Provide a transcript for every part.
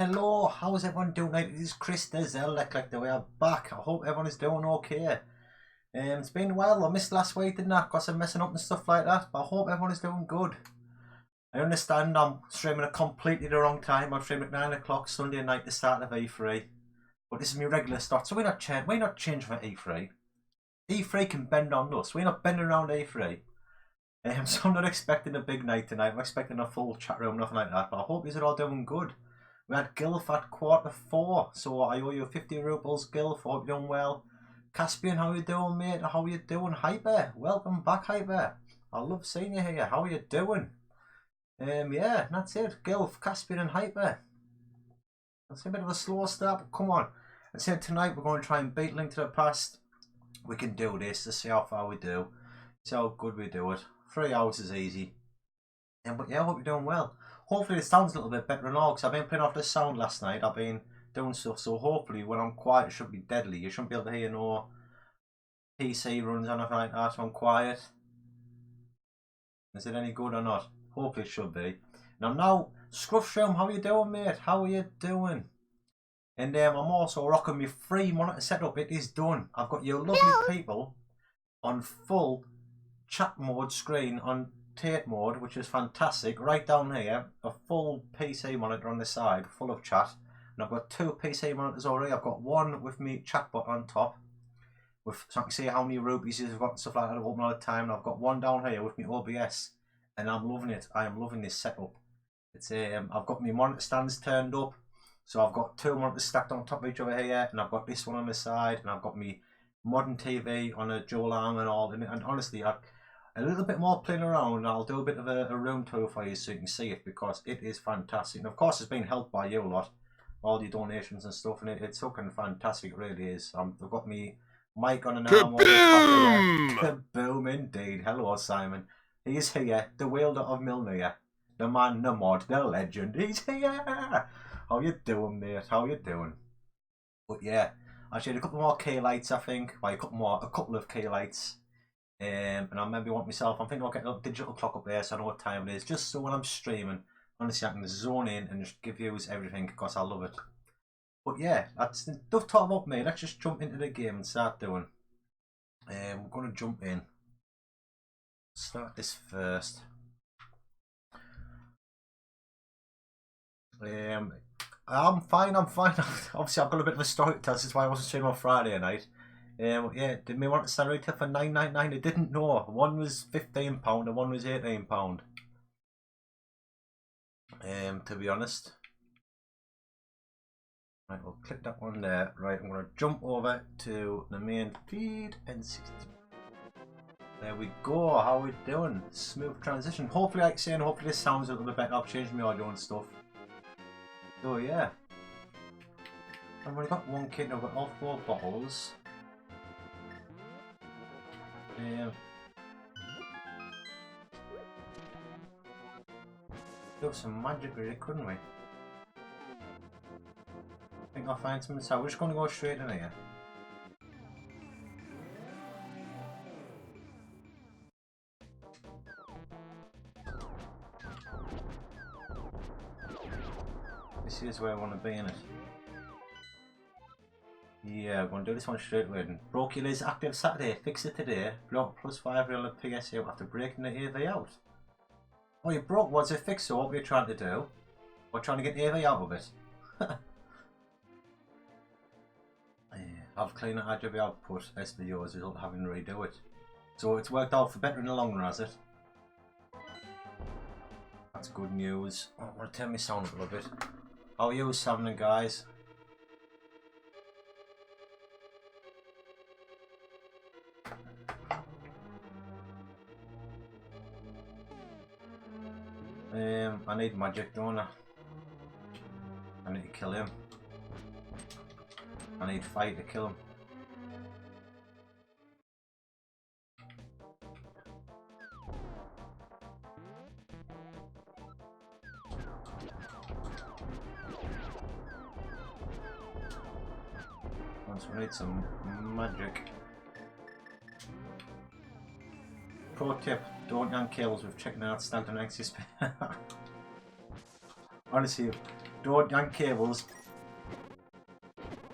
Hello, how's everyone doing? It is Chris, the Zelda Collector. We are back. I hope everyone is doing okay. It's been a while. I missed last week, didn't I? Because I'm messing up and stuff like that. But I hope everyone is doing good. I understand I'm streaming at completely the wrong time. I'm streaming at 9 o'clock Sunday night, the start of E3. But this is my regular start, so we're not changing for E3. E3 can bend on us. We're not bending around E3. So I'm not expecting a big night tonight. I'm expecting a full chat room, nothing like that. But I hope you're all doing good. We had Gilf at Q4, so I owe you 50 rubles, Gilf. Hope you're doing well. Caspian, how you doing, mate? How you doing? Hyper, welcome back, Hyper. I love seeing you here. How are you doing? Yeah, that's it. Gilf, Caspian, and Hyper. That's a bit of a slow start, but come on. I said tonight we're going to try and beat Link to the Past. We can do this to see how far we do. See how good we do it. 3 hours is easy. But yeah, I hope you're doing well. Hopefully the sound's a little bit better and all, because I've been playing off the sound last night. I've been doing stuff, so hopefully when I'm quiet it should be deadly. You shouldn't be able to hear no PC runs or anything like that when I'm quiet. Is it any good or not? Hopefully it should be. Now, Scruffshroom, how you doing, mate? How are you doing? And I'm also rocking my free monitor setup. It is done. I've got your lovely people on full chat mode screen on tape mode, which is fantastic. Right down here, a full PC monitor on the side, full of chat. And I've got 2 PC monitors already. I've got one with me chatbot on top, so I can see how many rupees I've got and stuff like that open all the time. And I've got one down here with me OBS, and I'm loving it. I am loving this setup. It's I've got my monitor stands turned up, so I've got 2 monitors stacked on top of each other here, and I've got this one on the side, and I've got my modern TV on a dual arm and all. And honestly, a little bit more playing around, I'll do a bit of a room tour for you so you can see it, because it is fantastic. And of course it's been helped by you a lot, all your donations and stuff, and it's looking fantastic, it really is. I've got me mic on an arm over the top here. Kaboom indeed. Hello Simon. He's here, the wielder of Milner, the man, the mod, the legend. He's here. How you doing, mate? How you doing? But yeah, I should a couple more key lights, I think. Well, a couple of key lights. And I maybe want myself, I'm thinking I'll get a digital clock up there so I know what time it is, just so when I'm streaming, honestly I can zone in and just give you everything, because I love it. But yeah, that's enough talk about me. Let's just jump into the game and start doing. We're going to jump in. Start this first. I'm fine. Obviously I've got a bit of a story to tell, this is why I wasn't streaming on Friday night. Yeah, did me want to start retail for $9.99? I didn't know. One was £15 and one was £18. To be honest. Right, we'll click that one there. Right, I'm going to jump over to the main feed and 60. There we go. How are we doing? Smooth transition. Hopefully, like saying, hopefully this sounds a little bit better. I've changed my audio and stuff. So yeah, I've only got one kit. I've got all 4 bottles. Do some magic really, couldn't we? I think I'll find something. So we're just going to go straight in here. This is where I want to be in it. Yeah, we're going to do this one straight away. Broke your is active Saturday. Fix it today. Block +5 real of PSU after breaking the AV out. Oh, you broke? What's it fixed? So what were you trying to do? We're trying to get the AV out of it. I've cleaned the RGB output SVO as a result of having to redo it. So it's worked out for better in the long run, has it? That's good news. Oh, I want to turn my sound up a little bit. How are you, Simon, guys? I need magic, don't I? I need to kill him. I need fight to kill him. Once we need some magic. Pro tip, don't yank cables with chicken out stacked on XS. Honestly, Don't yank cables.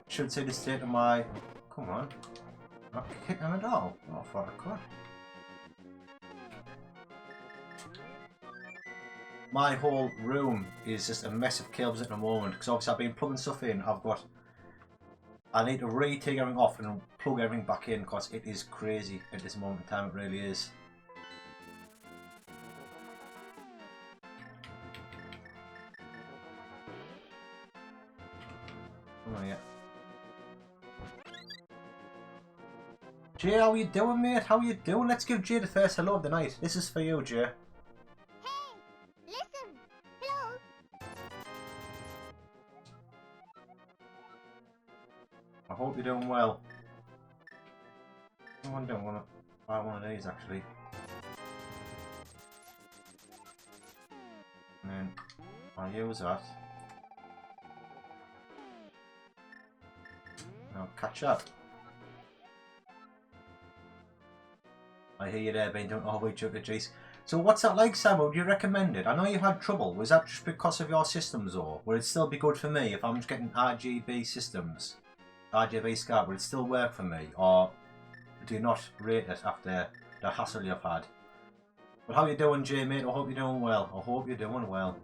Should say the state of my... Come on. Not hit them at all. Oh, I thought I could. My whole room is just a mess of cables at the moment because obviously I've been plugging stuff in. I need to take everything off and plug everything back in because it is crazy at this moment in time. It really is. Oh yeah. Jay, how you doing, mate? How you doing? Let's give Jay the first hello of the night. This is for you, Jay. I hope you're doing well. I don't want to buy one of these actually. And then I'll use that. And I'll catch up. I hear you there, Ben. Don't always joke at Jace. So what's that like, Sam? Would you recommend it? I know you had trouble. Was that just because of your systems, or would it still be good for me if I'm just getting RGB systems? RGB SCART, would it still work for me, or do you not rate it after the hassle you've had? But how you doing, Jay, mate? I hope you're doing well. I hope you're doing well.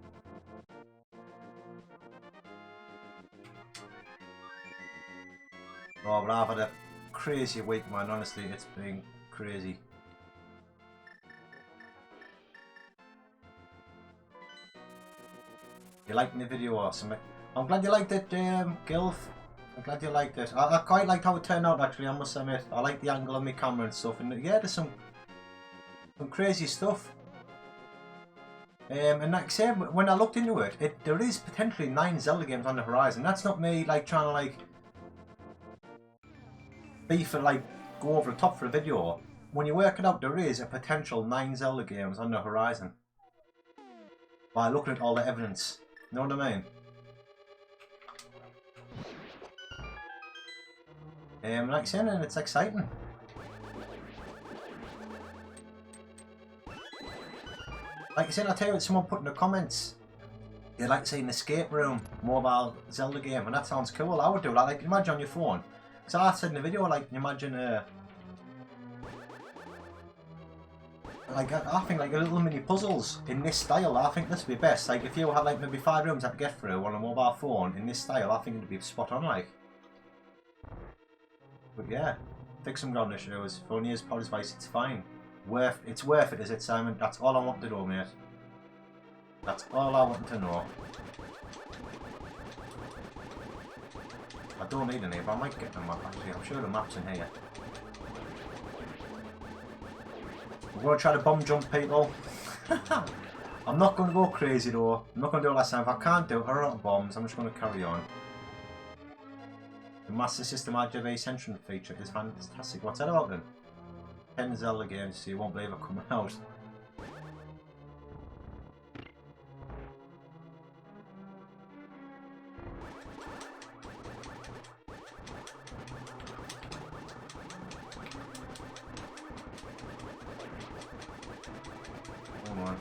Oh, but I've had a crazy week, man. Honestly, it's been crazy. You liking the video or something? I'm glad you liked it, Gilf. I'm glad you liked it. I quite liked how it turned out, actually, I must admit. I like the angle of my camera and stuff. And yeah, there's some crazy stuff. And like I said, when I looked into it, there is potentially 9 Zelda games on the horizon. That's not me like trying to like beef and like go over the top for a video. When you work it out, there is a potential 9 Zelda games on the horizon. By looking at all the evidence. You know what I mean? Like I said, and it's exciting. Like I said, I'll tell you what someone put in the comments. They'd like to see an escape room mobile Zelda game, and that sounds cool. I would do that. Like, imagine on your phone. Because I said in the video, like, imagine like I think like a little mini puzzles in this style. I think this would be best. Like if you had like maybe 5 rooms I could get through on a mobile phone in this style, I think it'd be spot on. Like, but yeah, fix some ground issues. For only is Poly's Vice, it's fine. It's worth it, is it, Simon? That's all I want to know, mate. That's all I want to know. I don't need any, but I might get them up actually. I'm sure the map's in here. We're going to try to bomb jump people. I'm not going to go crazy though. I'm not going to do it last time. If I can't do it, I run out of bombs. I'm just going to carry on. The Master System RGB Central feature is fantastic. What's that about then? 10 Zelda games, so you won't believe it coming out. Come on.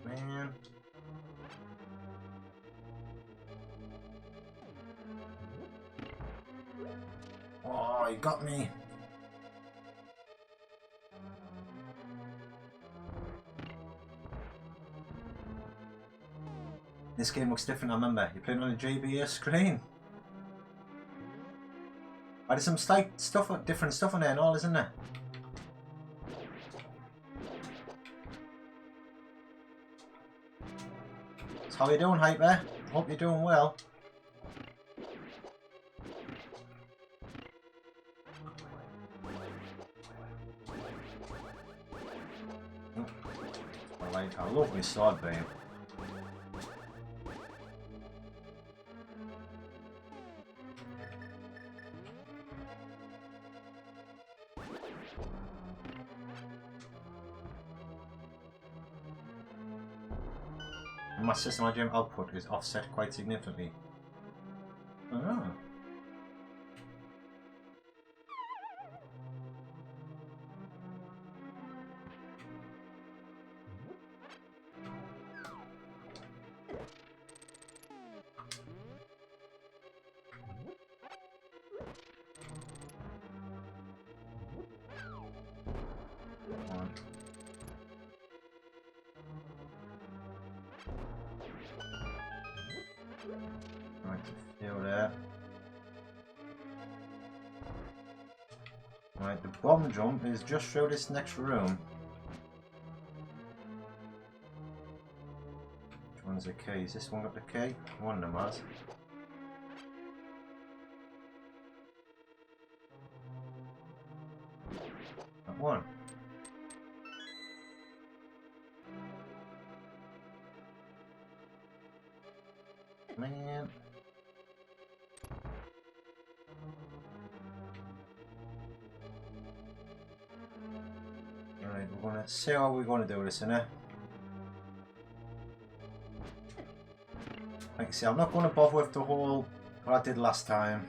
Man. Oh, you got me. This game looks different, I remember. You're playing on a JBA screen. There's some stuff, different stuff on there and all, isn't there? So how you doing, Hyper? Hope you're doing well. I love my sword beam. My system IGM output is offset quite significantly. Oh. Right, the bomb jump is just through this next room. Which one's the key? Is this one got the key? One of them has. That one. Man. Alright, we're gonna see how we're gonna do this, innit? Like I say, I'm not gonna bother with the whole what I did last time.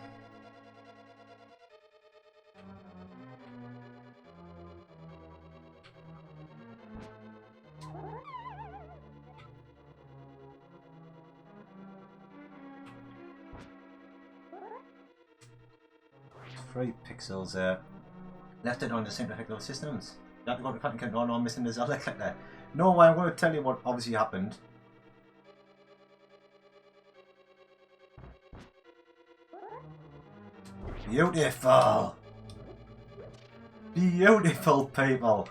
Three pixels there. Left it on the central technical systems. You have to go to the patent. No, I'm missing the Zelda Collector. No way, I'm going to tell you what obviously happened. Beautiful! Beautiful, people!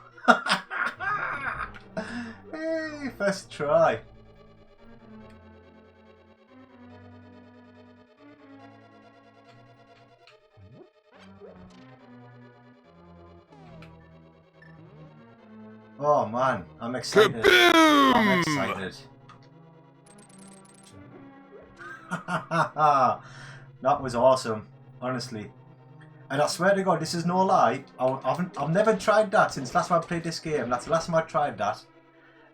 Hey, first try. Oh man, I'm excited. I'm excited. That was awesome, honestly. And I swear to God, this is no lie. I've never tried that since last time I played this game. That's the last time I tried that.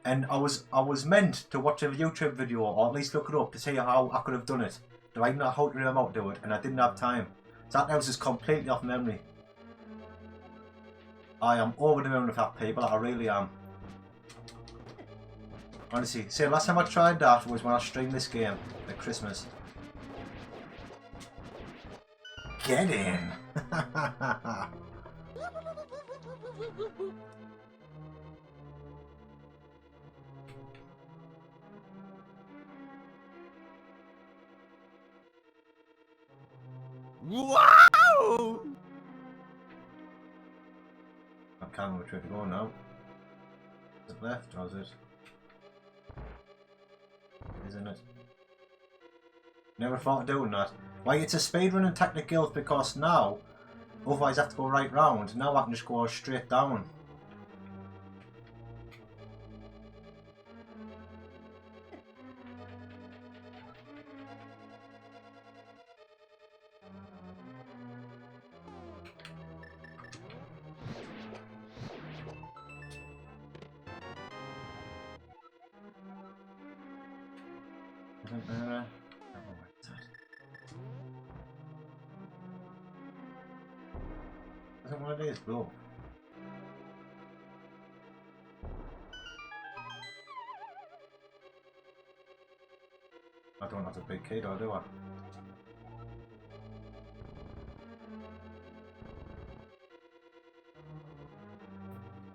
And I was meant to watch a YouTube video, or at least look it up to see how I could have done it. Do I know how to remember how to do it? And I didn't have time. So that now is just completely off memory. I am over the moon with that, people. I really am. Honestly, see, last time I tried that was when I streamed this game at Christmas. Get in! Wow! I can't remember which way to go now. Is it left or is it? Isn't it? Never thought of doing that. Like, it's a speedrunning technique because now, otherwise I have to go right round. Now I can just go straight down. Isn't there a... Isn't one of these blue? I don't have a big key though, do I?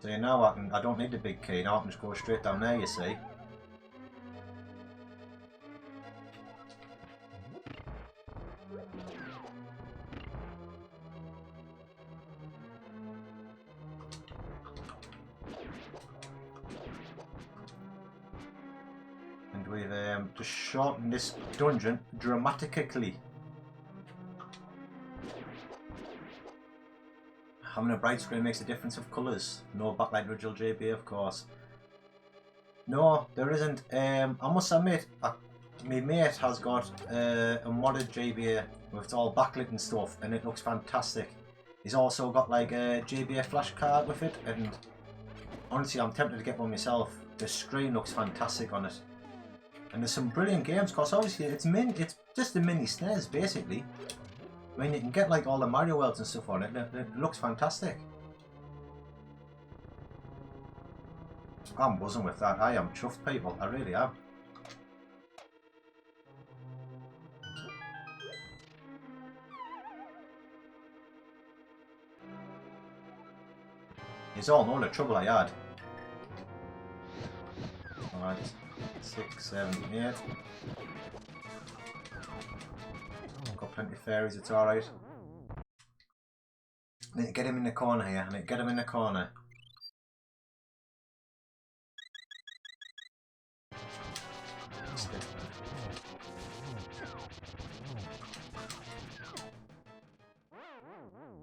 See, now I don't need the big key, now I can just go straight down there, you see. And we've just shortened this dungeon dramatically. Having a bright screen makes a difference of colours. No backlight original JB, of course. No, there isn't. I must admit, my mate has got a modded JBA with all backlit and stuff, and it looks fantastic. He's also got like a JBA flash card with it, and honestly, I'm tempted to get one myself. The screen looks fantastic on it, and there's some brilliant games. Cause obviously, it's just a mini SNES basically. I mean, you can get like all the Mario worlds and stuff on it. It looks fantastic. I'm buzzing with that. I am chuffed, people. I really am. You all know the trouble I had. Alright, 6, 7, 8. Got plenty of fairies, it's alright. need to get him in the corner here. I need to get him in the corner.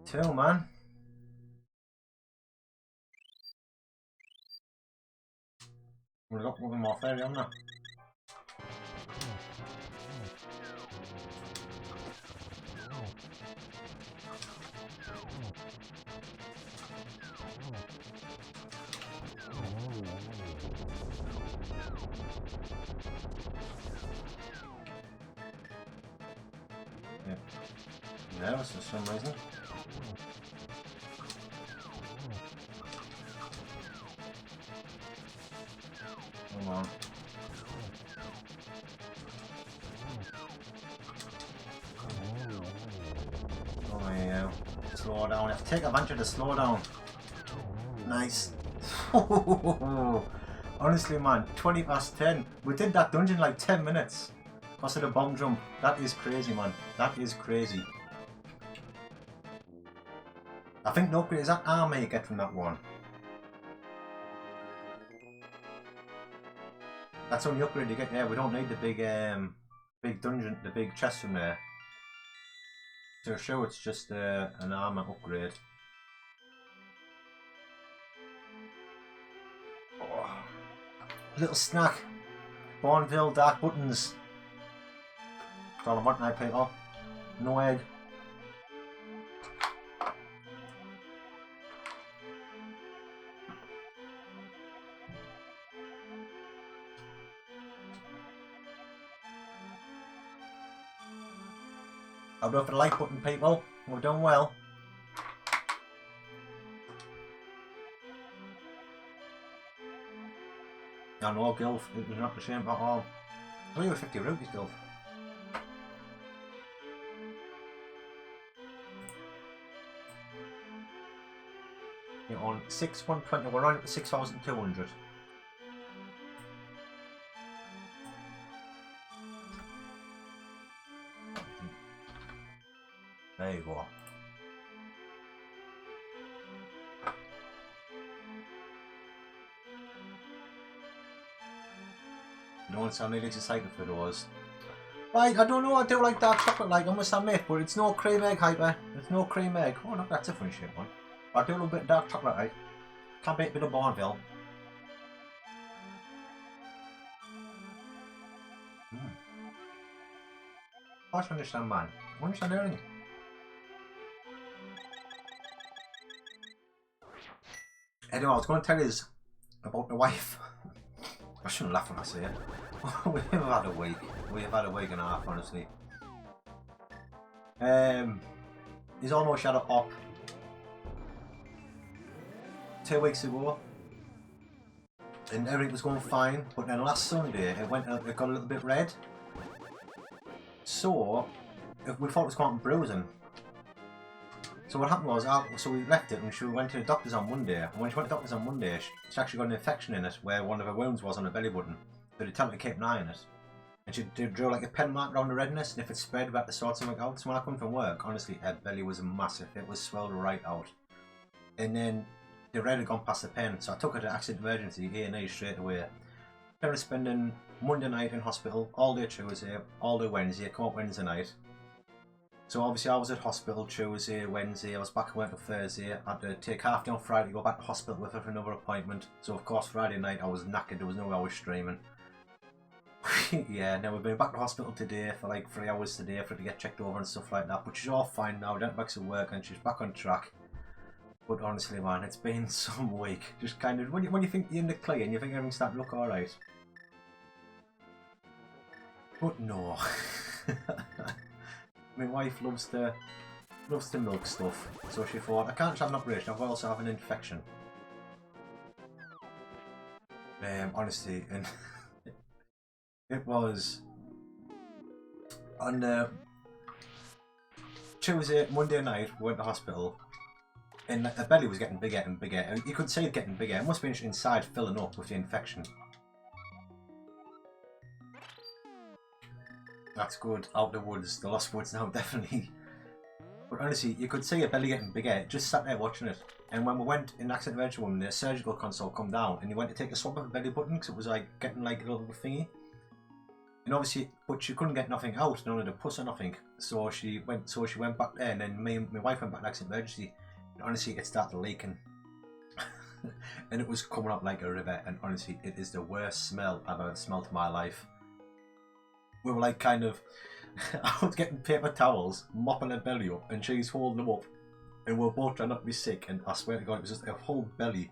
Two, man. We've got one more fairy, haven't we? Yep. Nervous for some reason. Come on. Oh yeah. Slow down. I have to take advantage of the slow down. Nice. Honestly, man, 20 past 10. We did that dungeon in like 10 minutes. Because of the bomb jump. That is crazy, man. That is crazy. I think no upgrade is that armor you get from that one. That's the only upgrade you get. Yeah, we don't need the big dungeon, the big chest from there. So sure, it's just an armor upgrade. Oh. Little snack. Bourneville dark buttons. That's all I want now, people. No egg. I'll go for the like button, people. We're doing well. I know, Gilf. It was not the same at all. I only 50 rupees, Gilf. You're on 6,120. We're on 6,200. There you go. No one sounded excited for those. Right, I don't know, I do like dark chocolate, like I must admit, but it's no cream egg, Hyper. It's no cream egg. Oh, no, that's a funny shape one. I do a little bit of dark chocolate, right? Can't beat a bit of Bourneville. I should understand, man. I understand everything. Anyway, I was going to tell you about the wife. I shouldn't laugh when I say it. We have had a week. We have had a week and a half, honestly. He's almost had a op 2 weeks ago, and everything was going fine. But then last Sunday, it got a little bit red. So we thought it was quantum bruising. So what happened was, so we left it and she went to the doctor's on Monday. And when she went to the doctor's on Monday, she actually got an infection in it where one of her wounds was on her belly button. So they told her to keep an eye on it. And she drew like a pen mark around the redness, and if it spread, we had to sort something out. So when I come from work, honestly, her belly was massive. It was swelled right out. And then the red had gone past the pen, so I took her to accident emergency, A&E straight away. I was spending Monday night in hospital, all day Tuesday, all day Wednesday, come up Wednesday night. So obviously I was at hospital Tuesday, Wednesday, I was back at work on Thursday, I had to take half day on Friday to go back to hospital with her for another appointment. So of course Friday night I was knackered, there was no way I was streaming. Yeah, now we've been back to hospital today for like 3 hours today for her to get checked over and stuff like that, but she's all fine now, went back to work and she's back on track. But honestly, man, it's been some week. Just kind of, when you think you're in the clear and you think everything's starting to look alright. But no. My wife loves to milk stuff, so she thought, I can't just have an operation, I'll also have an infection. Honestly, and it was on Tuesday, Monday night, we went to hospital. And her belly was getting bigger and bigger. You could see it getting bigger. It must have been inside filling up with the infection. That's good. Out the woods. The lost woods now, definitely. But honestly, you could see her belly getting bigger, just sat there watching it. And when we went in Accident Adventure Woman, the surgical console come down and you went to take a swab of her belly button because it was like getting like a little thingy. And obviously, but she couldn't get nothing out, none of the pus or nothing. So she went back there, and then me and my wife went back to Accident Emergency. And honestly, it started leaking. And it was coming up like a river, and honestly, it is the worst smell I've ever smelled in my life. We were like kind of, I was getting paper towels, mopping her belly up, and she's holding them up, and we were both trying not to be sick, and I swear to God, it was just her whole belly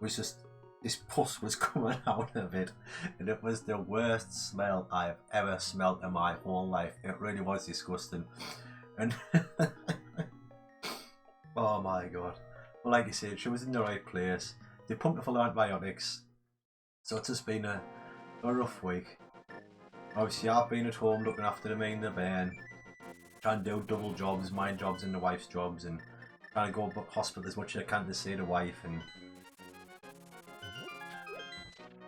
was just, this pus was coming out of it, and it was the worst smell I've ever smelled in my whole life. It really was disgusting, and oh my God. Well, like you said, she was in the right place. They pumped her full of antibiotics, so it's just been a rough week. Obviously, I've been at home looking after the main and the bairn, trying to do double jobs, my jobs and the wife's jobs, and trying to go to hospital as much as I can to see the wife, and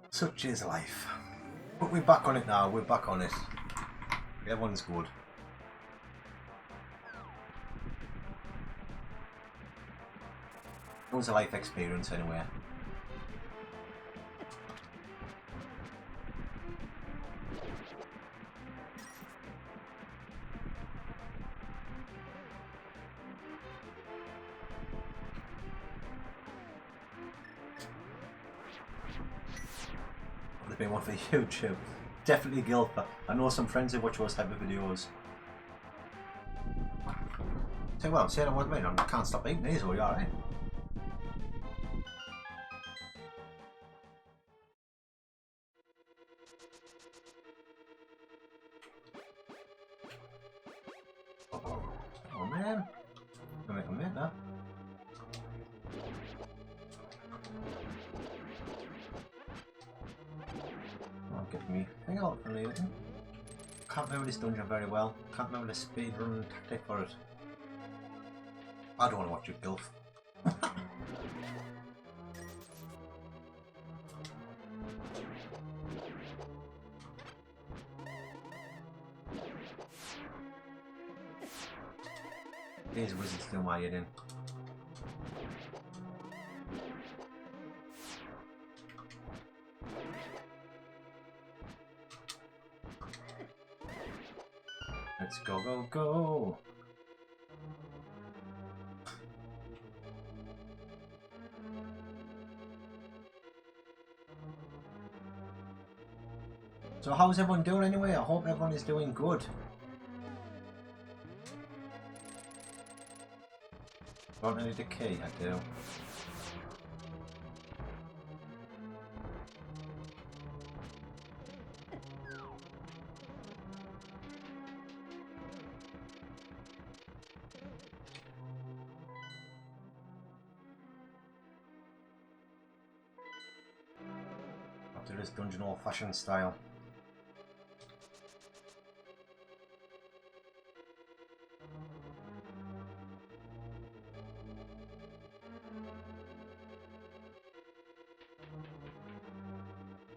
such is life. But we're back on it now, we're back on it. Everyone's good. It was a life experience anyway. Would have been one for YouTube. Definitely Gilfer. I know some friends who watch those type of videos. Say well, say what I mean, I can't stop eating these, are you alright? Oh man. I'll make a minute now. I'll get me thing out for later. Can't remember this dungeon very well. Can't remember the speedrun tactic for it. I don't want to watch you, Gilf. These wizards do my head in. Let's go, go, go! So how's everyone doing anyway? I hope everyone is doing good. Don't need a key, I do. After this dungeon old-fashioned style.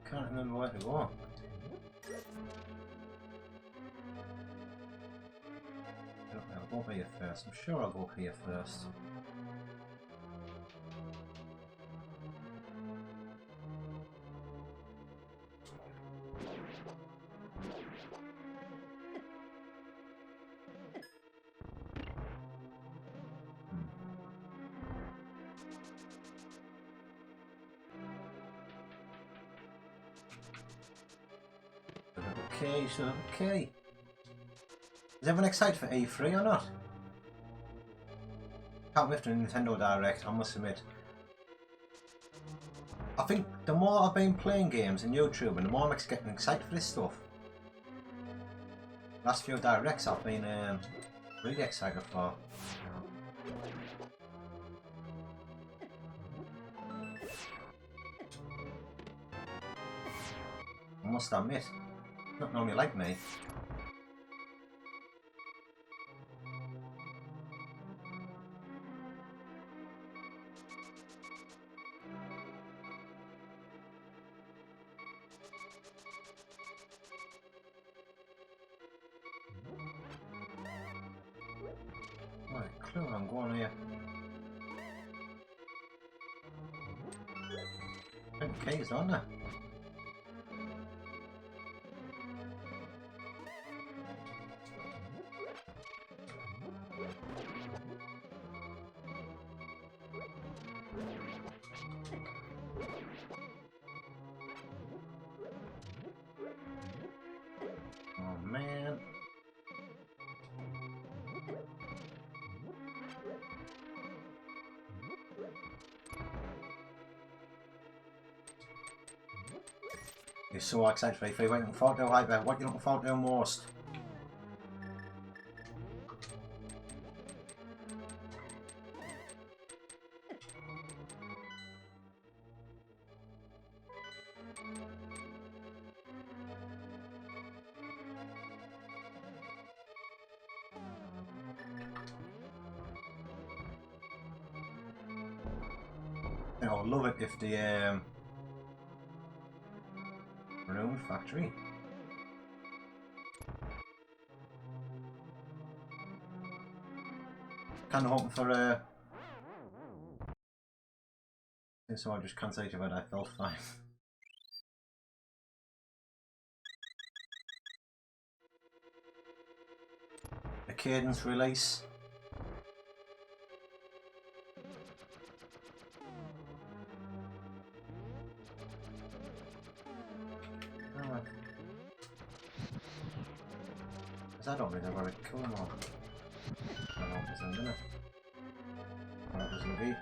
Can't remember where to go. I'll go here first. I'm sure I'll go here first. Okay, so okay. Is everyone excited for E3 or not? Can't wait for the Nintendo Direct, I must admit. I think the more I've been playing games on YouTube and the more I'm getting excited for this stuff. Last few Directs I've been really excited for. I must admit, not normally like me. Go on here. Keys, aren't there? Oh man. You're so excited for you waiting for it, Hyper. What are you looking forward to most? I would love it if the Rune Factory. Kind of hoping for so I just can't say to it. I felt fine. A cadence release. I don't really want to kill them all. I don't know if it's in there. Oh, that was indeed.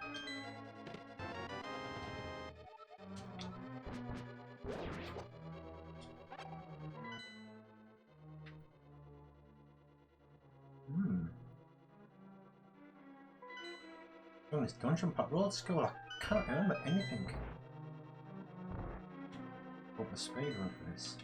On this dungeon patrol school, I can't remember anything. What the speed run for this?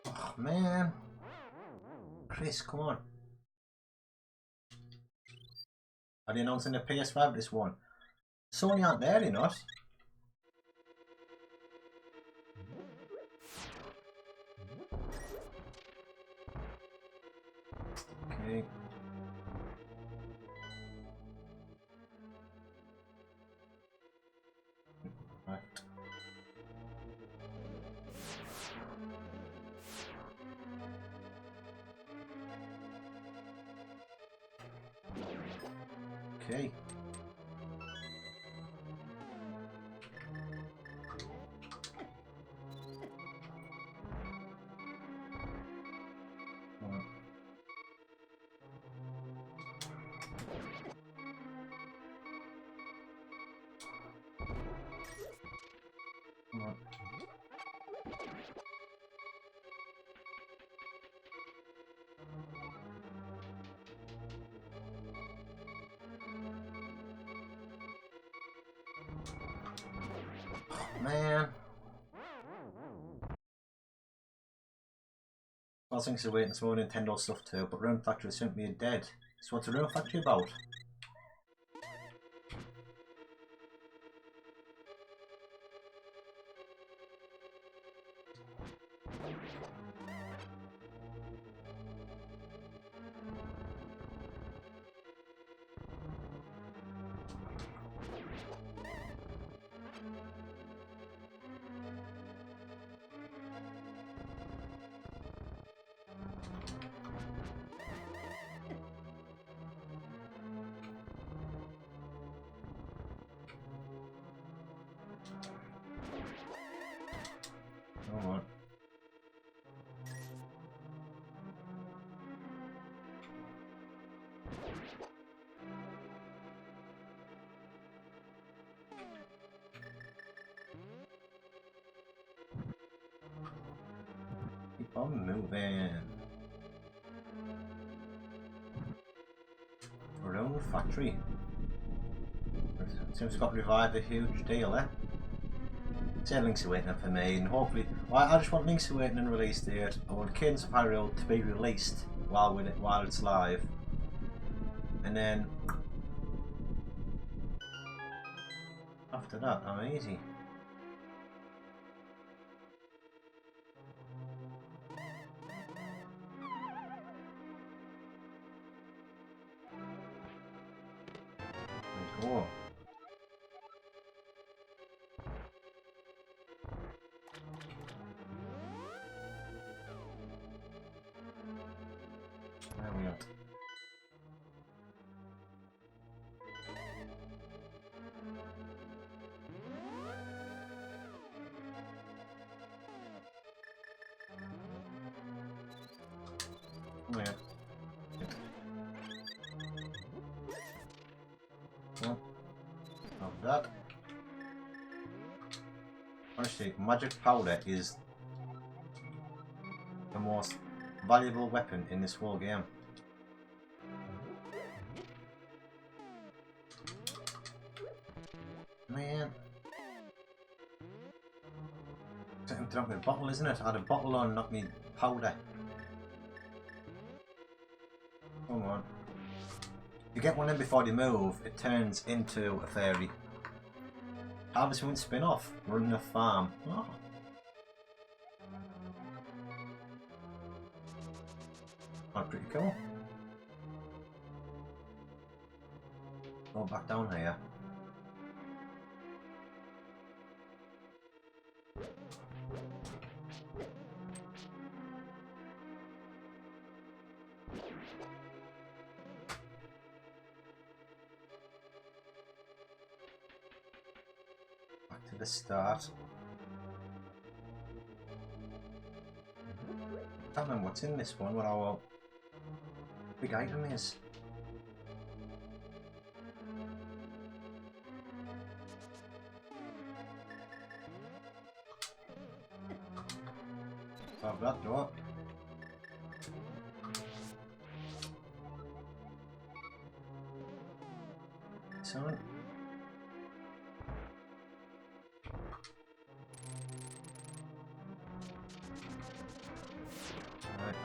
Oh man, Chris, come on. Are they announcing the PS5 this one? Sony aren't there, they're not. Okay. Right. Okay. Man. I was thinking of waiting some more Nintendo stuff too, but Rune Factory sent me dead. So what's a Rune Factory about? Come on. Keep on moving. Rune Factory. Seems we've got revived a huge deal, eh? Say Link's Awakening for me, and hopefully, well, I just want Link's Awakening released date. I want Cadence of Hyrule to be released while it's live, and then after that I'm easy. There we go. There we are. Oh, yeah. Well, of that. Honestly, magic powder is the most valuable weapon in this whole game. Man. It's like dropping a bottle, isn't it? I had a bottle on, not me powder. Come on. If you get one in before you move, it turns into a fairy. Harvest Moon spin-off, running a farm. Oh. Oh, pretty cool. Go back down here. Back to the start. I can't remember what's in this one, what our big item is. Have that door. So.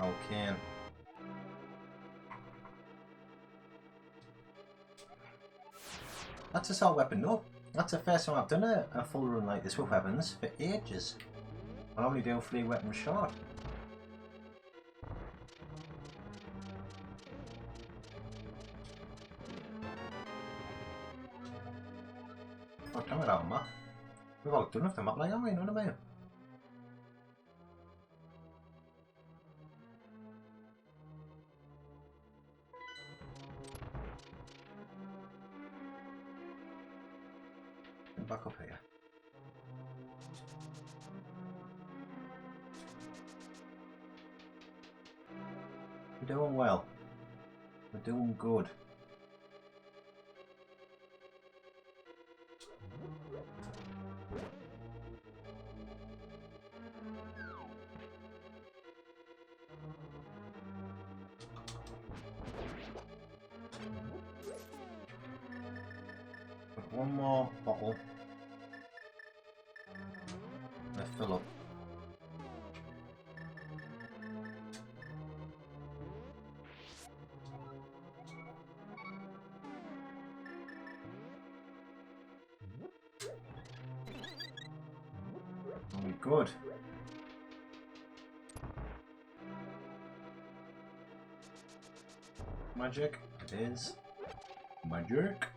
Okay. That's a assault weapon, no. That's the first time I've done a full run like this with weapons for ages. I only do 3 weapons short. Oh, damn it out, map. We've all done with the map like, haven't we? You know what I mean? Back up here. We're doing well. We're doing good. Put one more bottle. Let's fill up. Good. Magic. It is. Magic.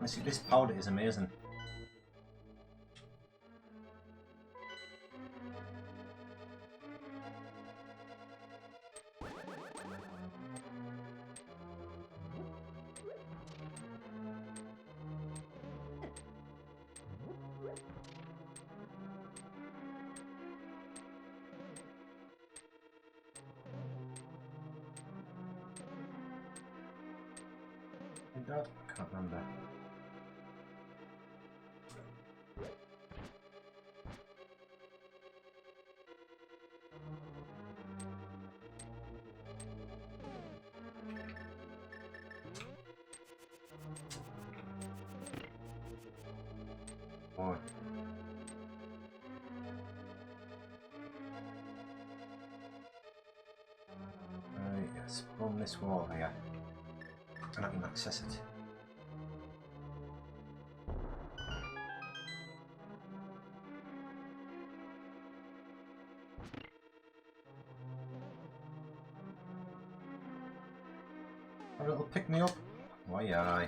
See, this powder is amazing. think that? Can't remember. Oh. Right, yes, from this wall here. And I can access it. A little pick me up. Why aye.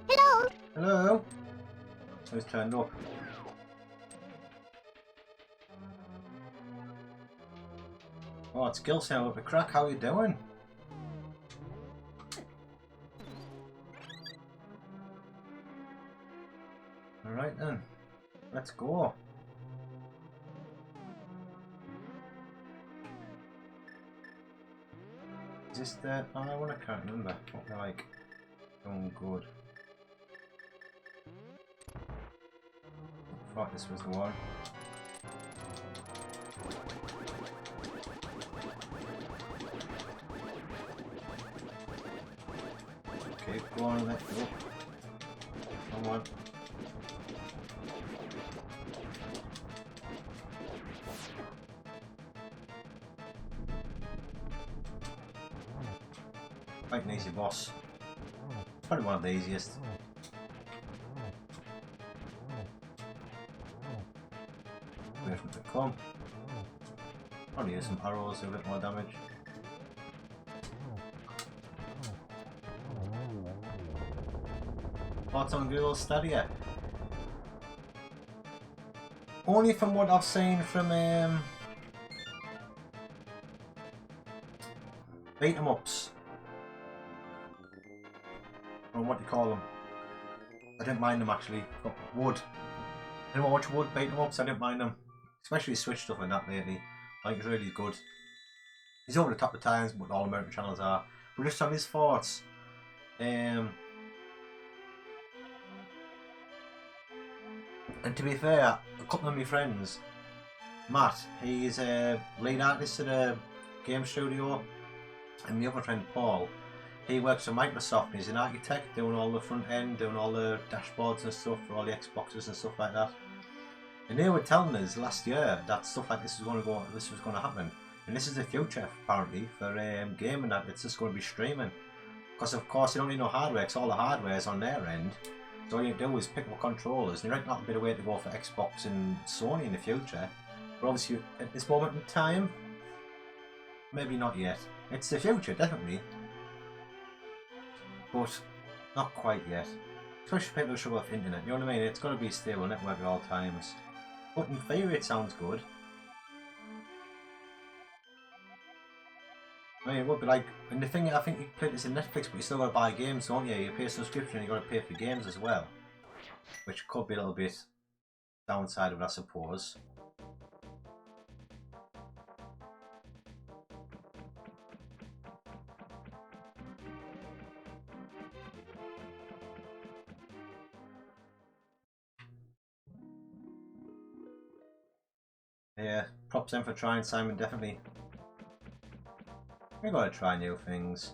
Hello. Hello. Who's turned up? Oh, it's Gilsail with the crack. How you doing? Alright then. Let's go. Is this the... Oh, I can't remember. What they're like. Oh, good. I thought this was the one. Okay, go on, let's go. Come on. Quite an easy boss. Probably one of the easiest. Wait for it to come. Probably use some arrows, do a bit more damage. Thoughts on Google Stadia? Only from what I've seen from beat 'em ups. Or what do you call them? I didn't mind them actually. But Wood. Anyone watch Wood beat 'em ups? I didn't mind them. Especially Switch stuff like that lately. I think it's really good. He's over the top of times, but all American channels are. But just on his thoughts. And to be fair, a couple of my friends, Matt, he's a lead artist at a game studio, and my other friend Paul, he works for Microsoft and he's an architect doing all the front end, doing all the dashboards and stuff for all the Xboxes and stuff like that. And they were telling us last year that stuff like this was going to happen. And this is the future apparently for gaming, that it's just going to be streaming. Because of course you don't need no hardware, because all the hardware is on their end. So all you do is pick up controllers, and you reckon that'll be the way to go for Xbox and Sony in the future. But obviously at this moment in time, maybe not yet. It's the future, definitely. But not quite yet. Especially for people who struggle with internet, you know what I mean? It's got to be a stable network at all times. But in theory it sounds good. I mean, it would be like, and the thing, I think you play this in Netflix, but you still got to buy games, don't you? You pay a subscription and you got to pay for games as well. Which could be a little bit downside of it, I suppose. Yeah, props in for trying, Simon, definitely. We gotta try new things.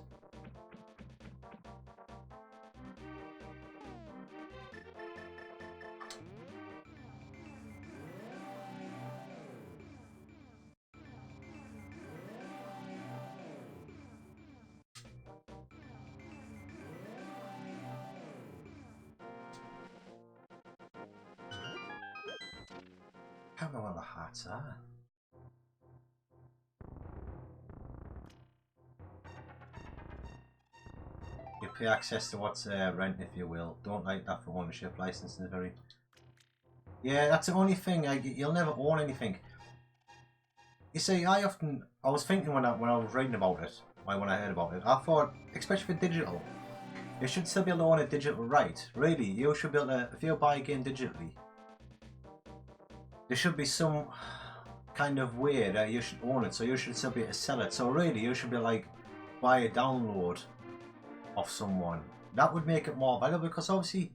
I don't know what the hearts are. You pay access to what's rent, if you will. Don't like that for ownership licensing. Very. Yeah, that's the only thing. You'll never own anything. You see, I was thinking when I was reading about it, when I heard about it. I thought, especially for digital, you should still be able to own a digital right. Really, you should be able to, if you buy a game digitally, there should be some kind of way that you should own it, so you should still be able to sell it. So really, you should be like, buy a download of someone. That would make it more valuable, because obviously...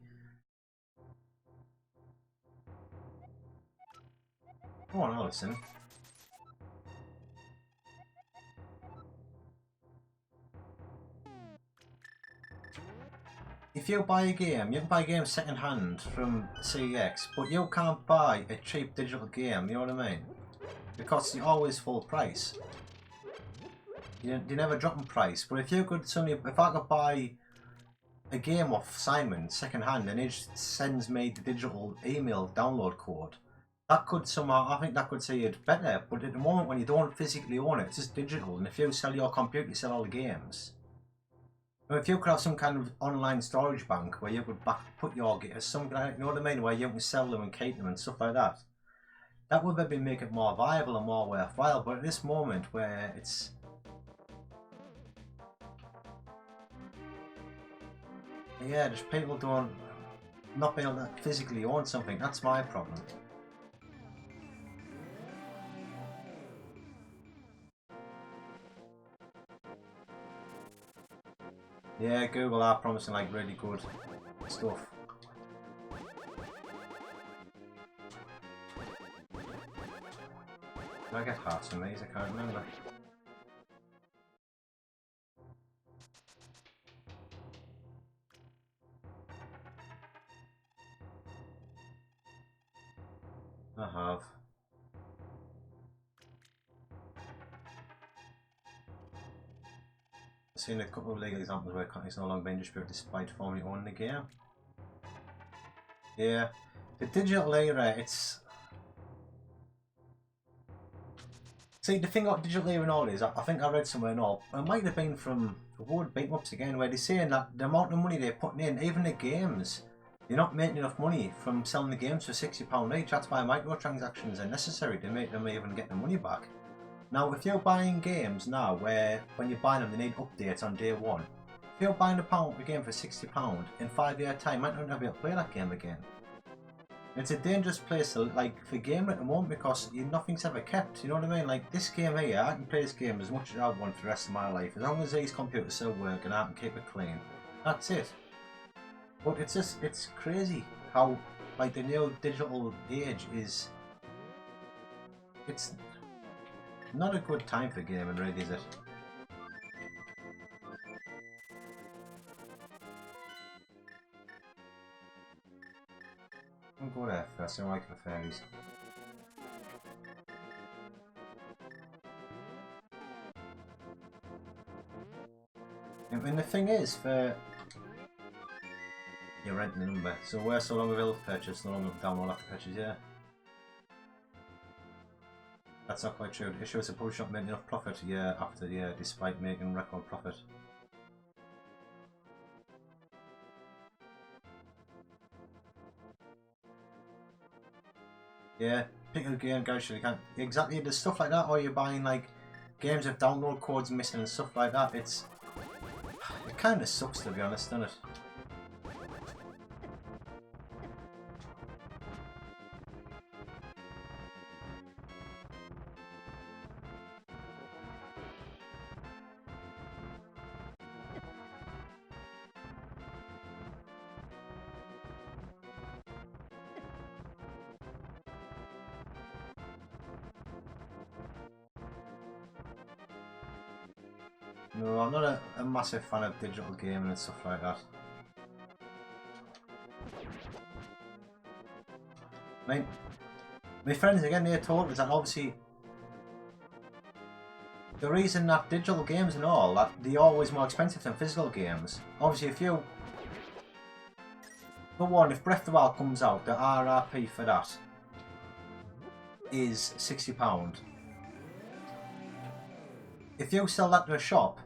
Come on, Alison. If you buy a game, you can buy a game second hand from CEX, but you can't buy a cheap digital game, you know what I mean? Because it's always full price. You never drop in price, but if you could suddenly, if I could buy a game off Simon second hand and he just sends me the digital email download code, that could somehow, I think that could say it better, but at the moment when you don't physically own it, it's just digital, and if you sell your computer, you sell all the games. Now, if you could have some kind of online storage bank where you could put your games, some kind of, you know what I mean, where you can sell them and keep them and stuff like that, that would maybe make it more viable and more worthwhile. But at this moment where it's... Yeah, just people not being able to physically own something, that's my problem. Yeah, Google are promising like really good stuff. Did I get hearts from these? I can't remember. I have. I've seen a couple of legal examples where companies no longer being disputed despite formally owning the game. Yeah, the digital era, it's... See, the thing about digital era and all is, I think I read somewhere and all, it might have been from the World Beat Ups again, where they're saying that the amount of money they're putting in, even the games, you're not making enough money from selling the games for £60 each. That's why microtransactions are necessary to make them even get the money back. Now, if you're buying games now where when you're buying them they need updates on day one, if you're buying a game for £60, in 5 years time, you might not be able to play that game again. It's a dangerous place to, like, for gaming at the moment, because nothing's ever kept, you know what I mean? Like, this game here, I can play this game as much as I want for the rest of my life, as long as these computers still work and I can keep it clean. That's it. But it's just, it's crazy how, like, the new digital age is... It's not a good time for gaming, really, is it? I'll go there first, I don't like the fairies. And the thing is, for... You're renting the number, so we're so long available to purchase, no longer download after purchase, yeah. That's not quite true. The issue is the publisher not making enough profit year after year, despite making record profit. Yeah, pick a game, guys, you can't. Exactly, there's stuff like that, or you're buying like games with download codes missing and stuff like that. It kind of sucks, to be honest, doesn't it? No, I'm not a massive fan of digital gaming and stuff like that. I mean, my friends again, they told us that obviously the reason that digital games and all, that they're always more expensive than physical games. Obviously, if you... For one, if Breath of the Wild comes out, the RRP for that is £60. If you sell that to a shop,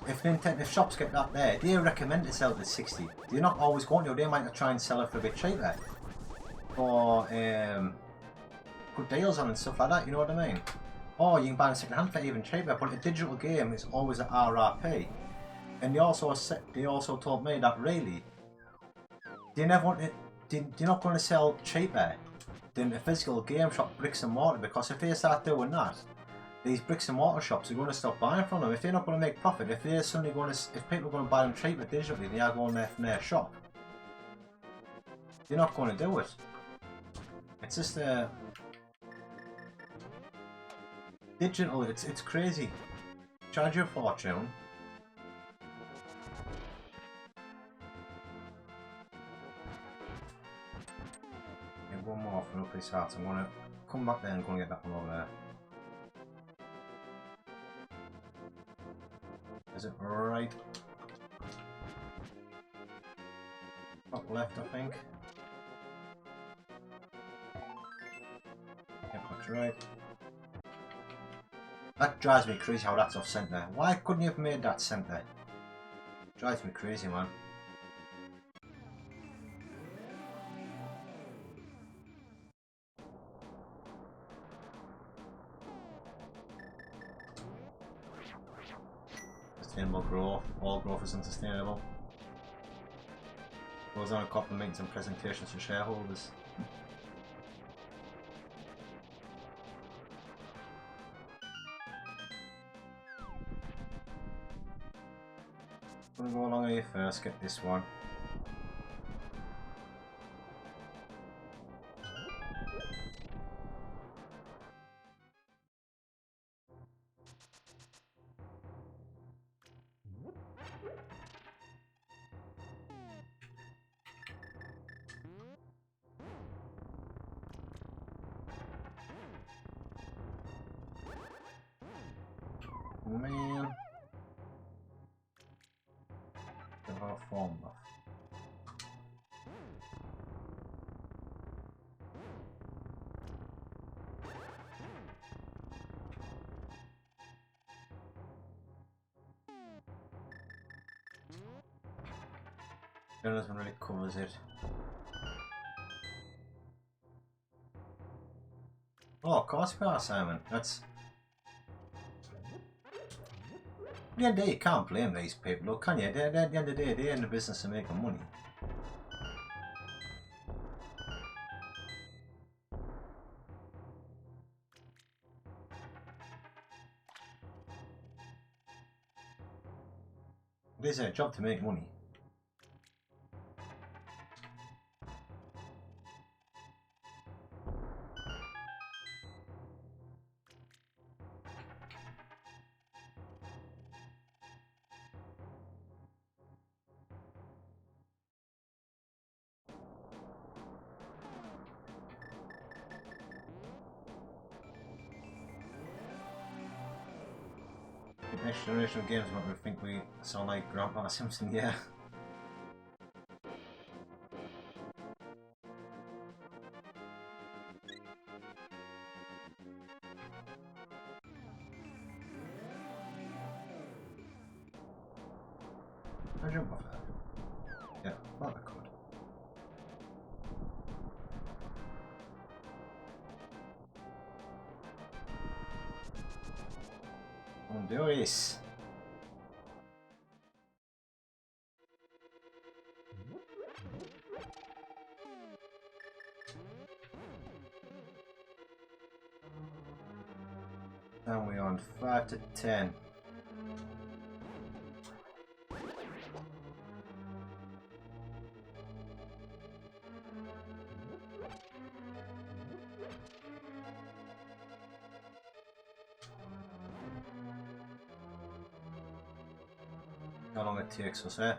if shops get that there, they recommend to sell it at 60. They're not always going to, they might try and sell it for a bit cheaper. Or put deals on and stuff like that, you know what I mean? or you can buy them second hand for even cheaper. But a digital game is always an RRP. And they also told me that really, they never want it. They're not going to sell cheaper than a physical game shop, bricks and mortar, because if they start doing that, these bricks and mortar shops are going to stop buying from them. If they're not going to make profit, if they're suddenly going to, if people are going to buy them cheaper digitally, they are going there from their shop. They're not going to do it. It's just digital. It's crazy. Charge you a fortune. Get one more for up his heart. I'm going to come back there and go and get that one over there. Is it right? Top left, I think. Yep, that's right. That drives me crazy how that's off centre. Why couldn't you have made that centre? Drives me crazy, man. Sustainable growth. All growth is unsustainable. Goes on a couple of meetings and presentations to shareholders. I'm gonna go along here first, get this one. Man. The whole form off. Journalism really covers it. Oh, of course we are, Simon. That's... At the end of the day, you can't blame these people, though, can you? At the end of the day, they're in the business of making money. It is their job to make money. Next generation of games might think we sound like Grandpa Simpson, yeah. I jump off that. Yeah, well I could. Do this. And we're on 5 to 10. How long it takes us, eh?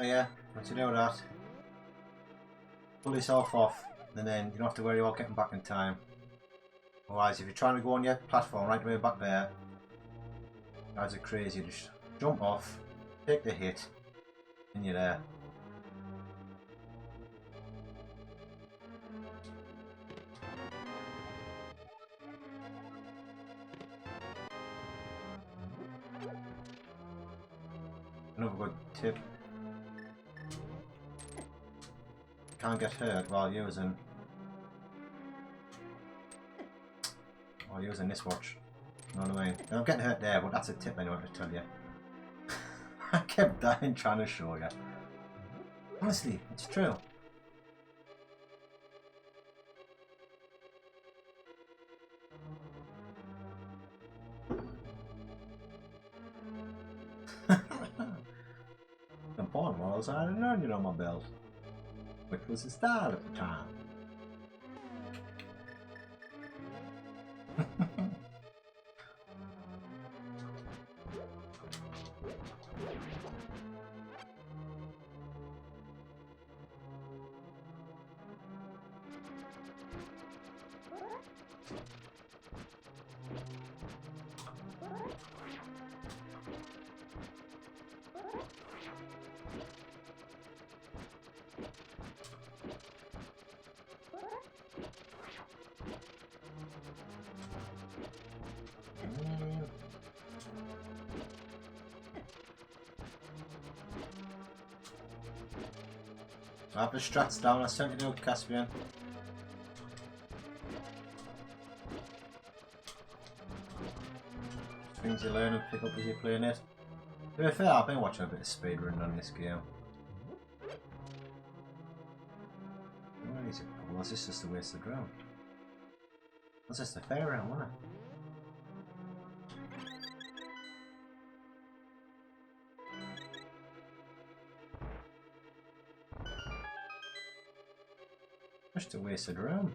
Yeah, once you do that, pull yourself off, and then you don't have to worry about getting back in time. Otherwise, if you're trying to go on your platform right way back there, guys are crazy. Just jump off, take the hit, and you're there. Another good tip. Can't get hurt while using this watch. You know what I mean? I'm getting hurt there, but that's a tip anyway to tell you. I kept dying trying to show you. Honestly, it's true. The point was I had an onion on my belt, which was the style at the time. I have the strats down, I sent it out, Caspian. Things you learn and pick up as you're playing it. To be fair, I've been watching a bit of speedrunning on this game. Where is it? Or was this just a waste of ground? Was this the fair round, wasn't it? Just a wasted room.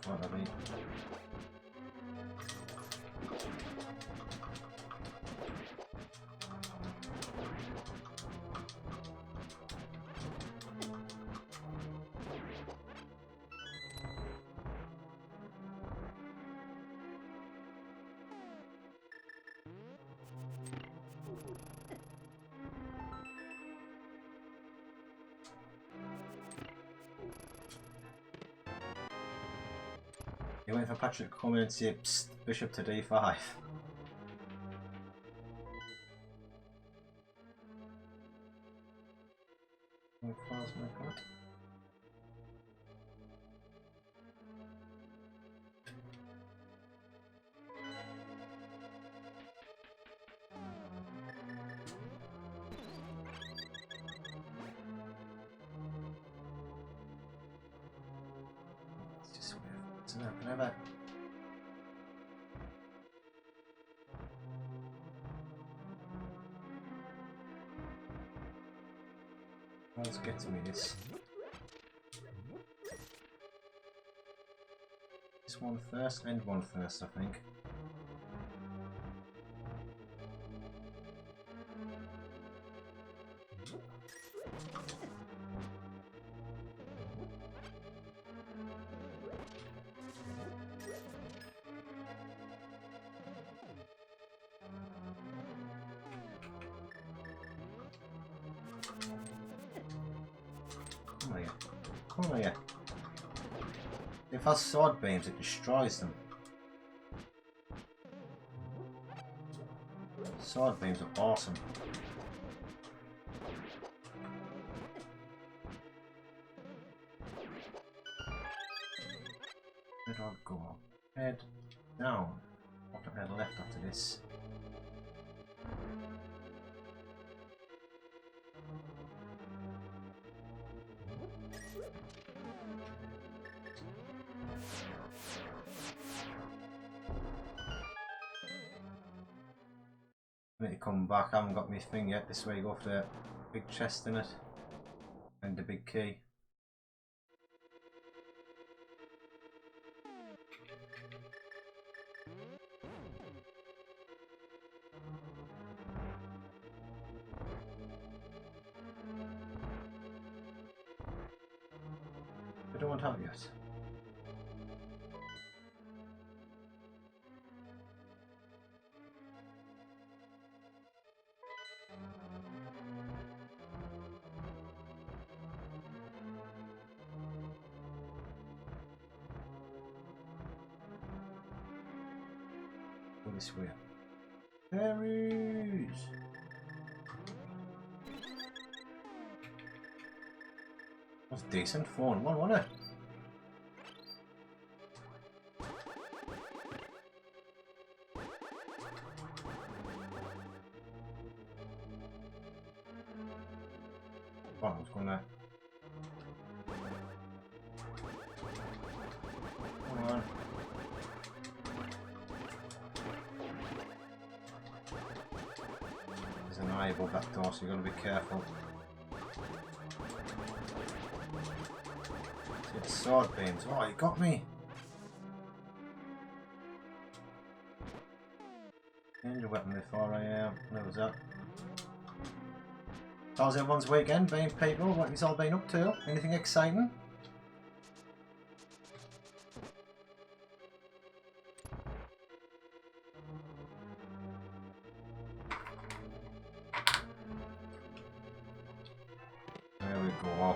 What I mean. You wait for Patrick to come in and say, "Psst, bishop to d5. Whatever. Let's get to me this. This one first and one first, I think. Come on here. If our sword beams, it destroys them. Sword beams are awesome. Where do I go? Head down. What do I head left after this? I need to come back. I haven't got my thing yet. This way you go for the big chest in it. And the big key. I don't want to have it yet. This way. Berries! That's decent. 4 and 1, wasn't it? What's going there? Come on. There's an eye above that door, so you've got to be careful. It's sword beams. Oh, you got me! Change your weapon before I lose that. How's everyone's weekend been, people? What you've all been up to? Anything exciting? There we go.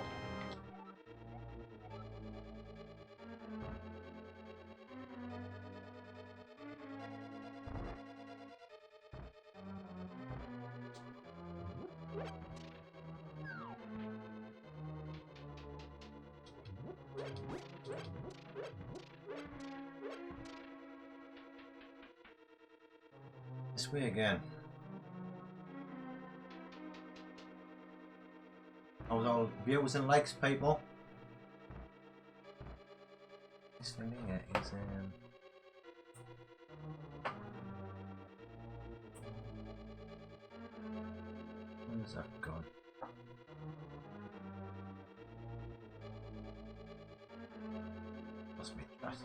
This way again. How's all views and likes, people? This thing here is where's that gone? Must be that.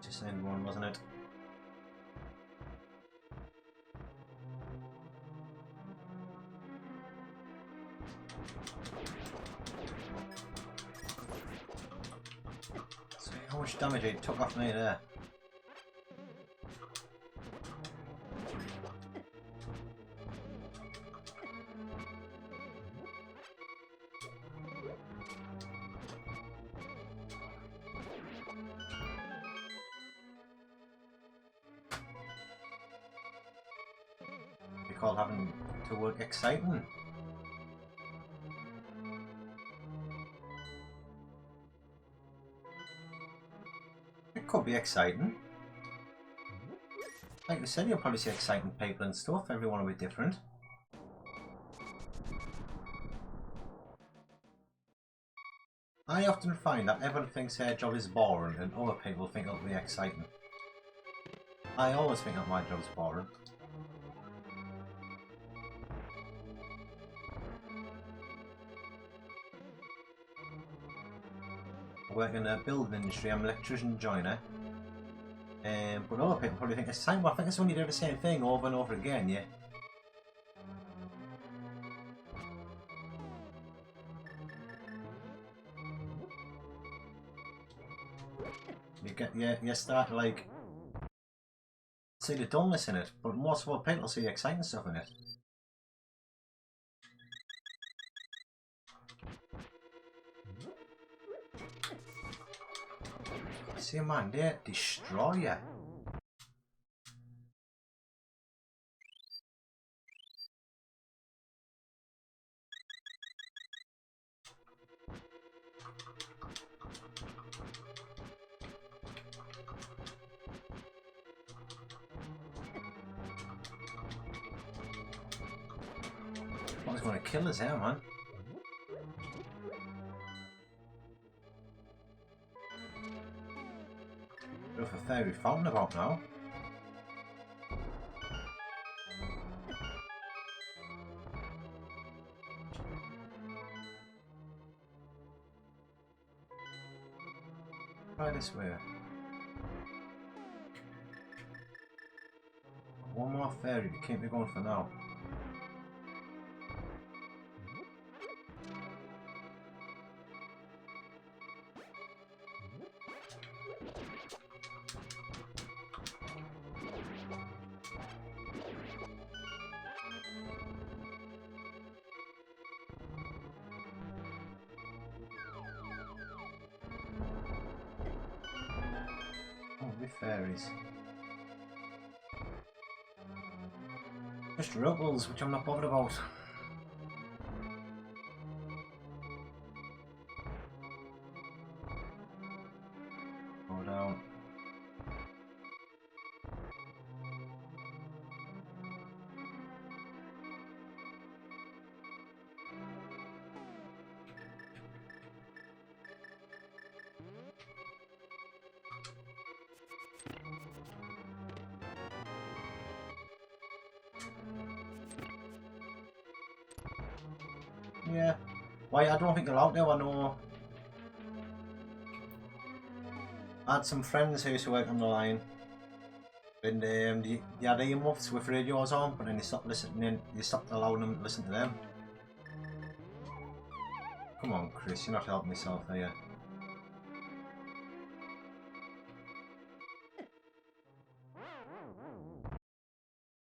Just end one, wasn't it? See how much damage it took off me there. Call having to work exciting. It could be exciting. Like I said, you'll probably see exciting people and stuff. Everyone will be different. I often find that everyone thinks their job is boring and other people think it'll be exciting. I always think that my job's boring. I work in the building industry, I'm an electrician joiner. But other people probably think it's time. Well, I think it's when you do the same thing over and over again, yeah. You start like see the dullness in it, but most of people see the exciting stuff in it. See, man, they destroy you. What's going to kill us here, man? There's a fairy fountain about now. Try this way. One more fairy to keep me going for now. fairies. Just ripples, which I'm not bothered about. Go down. Yeah. Why, I don't think they're out there, I know. I had some friends who used to work on the line. And they had earmuffs with radios on, but then they stopped listening, they stopped allowing them to listen to them. Come on, Chris, you're not helping yourself, are you?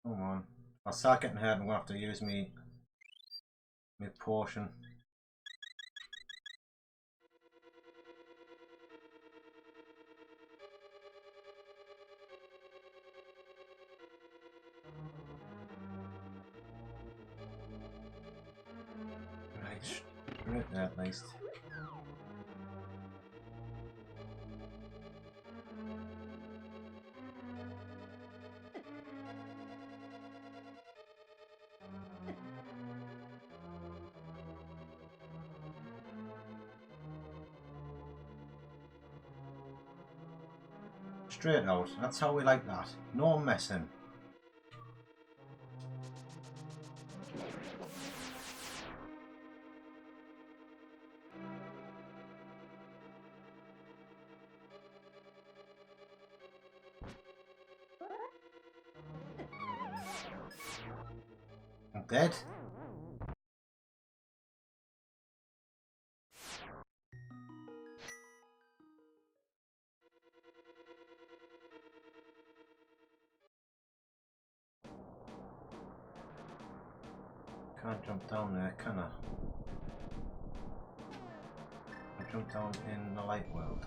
Come on. I'll start getting hurt, I'm going to have to use my potion. Right there at least. Straight out, that's how we like that. No messing. I'm dead. Can't jump down there, can I? I jump down in the light world.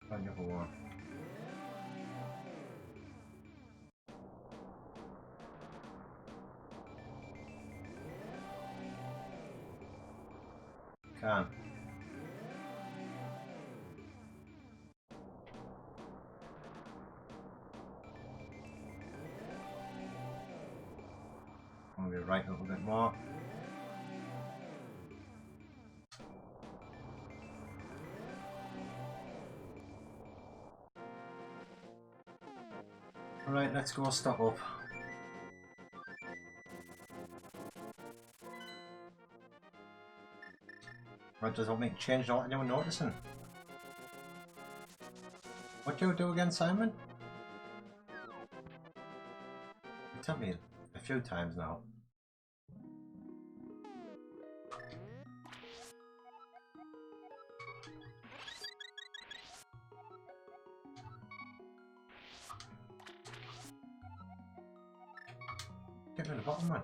Try the other one. Can't. I'm going to right a little bit more. Right, let's go stop up. Right, does that make change without anyone noticing? What do you do again, Simon? You tell me a few times now. Get to the bottom, man.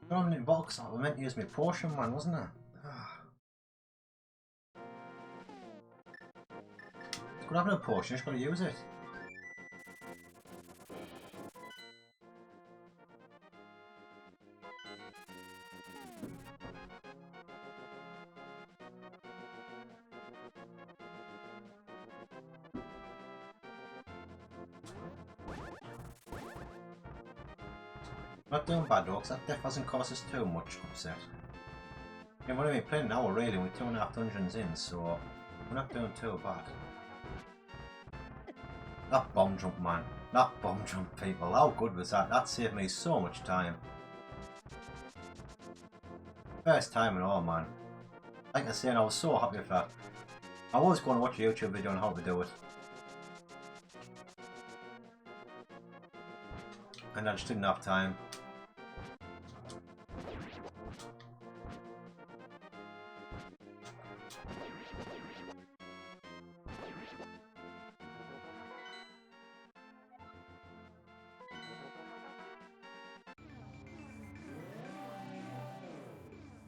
I don't need box. I meant to use my potion, man, wasn't it? It's good having a potion, you just gotta use it. Not doing bad though, because that death hasn't caused us too much upset. And we're only playing an hour really, we're 2.5 dungeons in, so we're not doing too bad. That bomb jump, man. That bomb jump, people. How good was that? That saved me so much time. First time and all, man. Like I was saying, I was so happy with that. I was going to watch a YouTube video on how to do it. And I just didn't have time.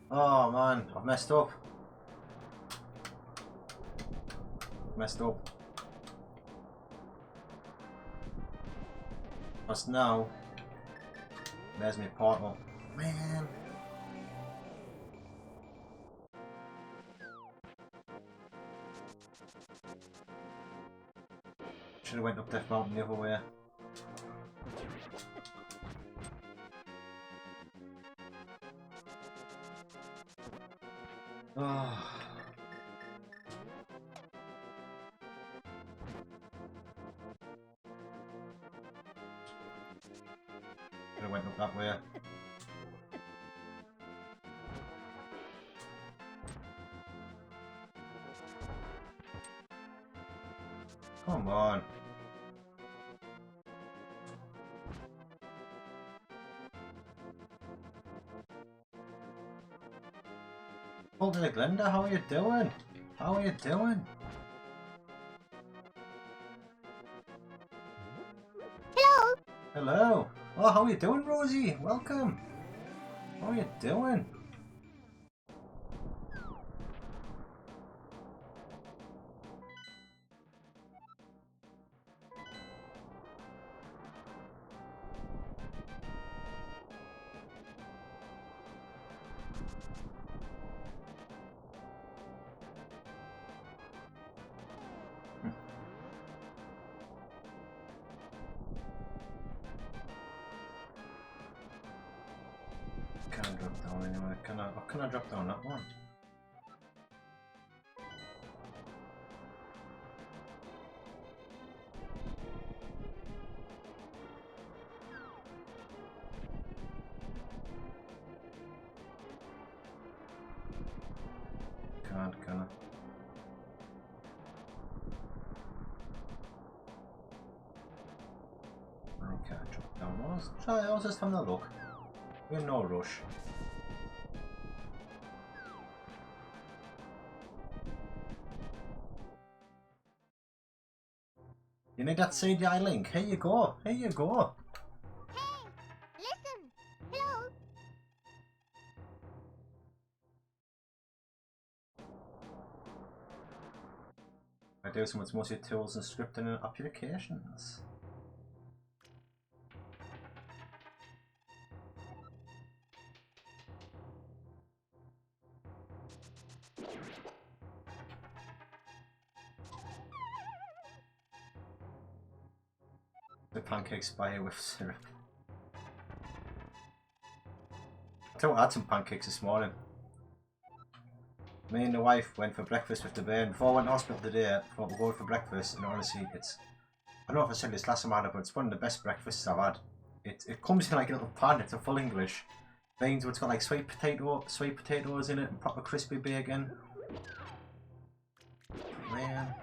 Oh man, I've messed up. Messed up. What's now? There's my portal. Man. Should have went up Death Mountain the other way. Oh. Should have went up that way. Come on. Oh, Glenda, how are you doing? How are you doing? Hello. Hello. Oh, how are you doing, Rosie? Welcome. How are you doing? Can't drop down anyway. Can I drop down that one? Can't, can I? I can't drop down. I was just having a look. We're in no rush. You need that CGI link. Here you go. Here you go. Hey, listen. Hello. I do some with mostly tools and scripting and applications. The pancakes by here with syrup. I had some pancakes this morning. Me and the wife went for breakfast with the bairn. Before I went to hospital today, thought we'd go for breakfast, and honestly, I don't know if I said this last time I had it, but it's one of the best breakfasts I've had. It comes in like a little pan, it's a full English. Beans, it's got like sweet potatoes in it, and proper crispy bacon. Man.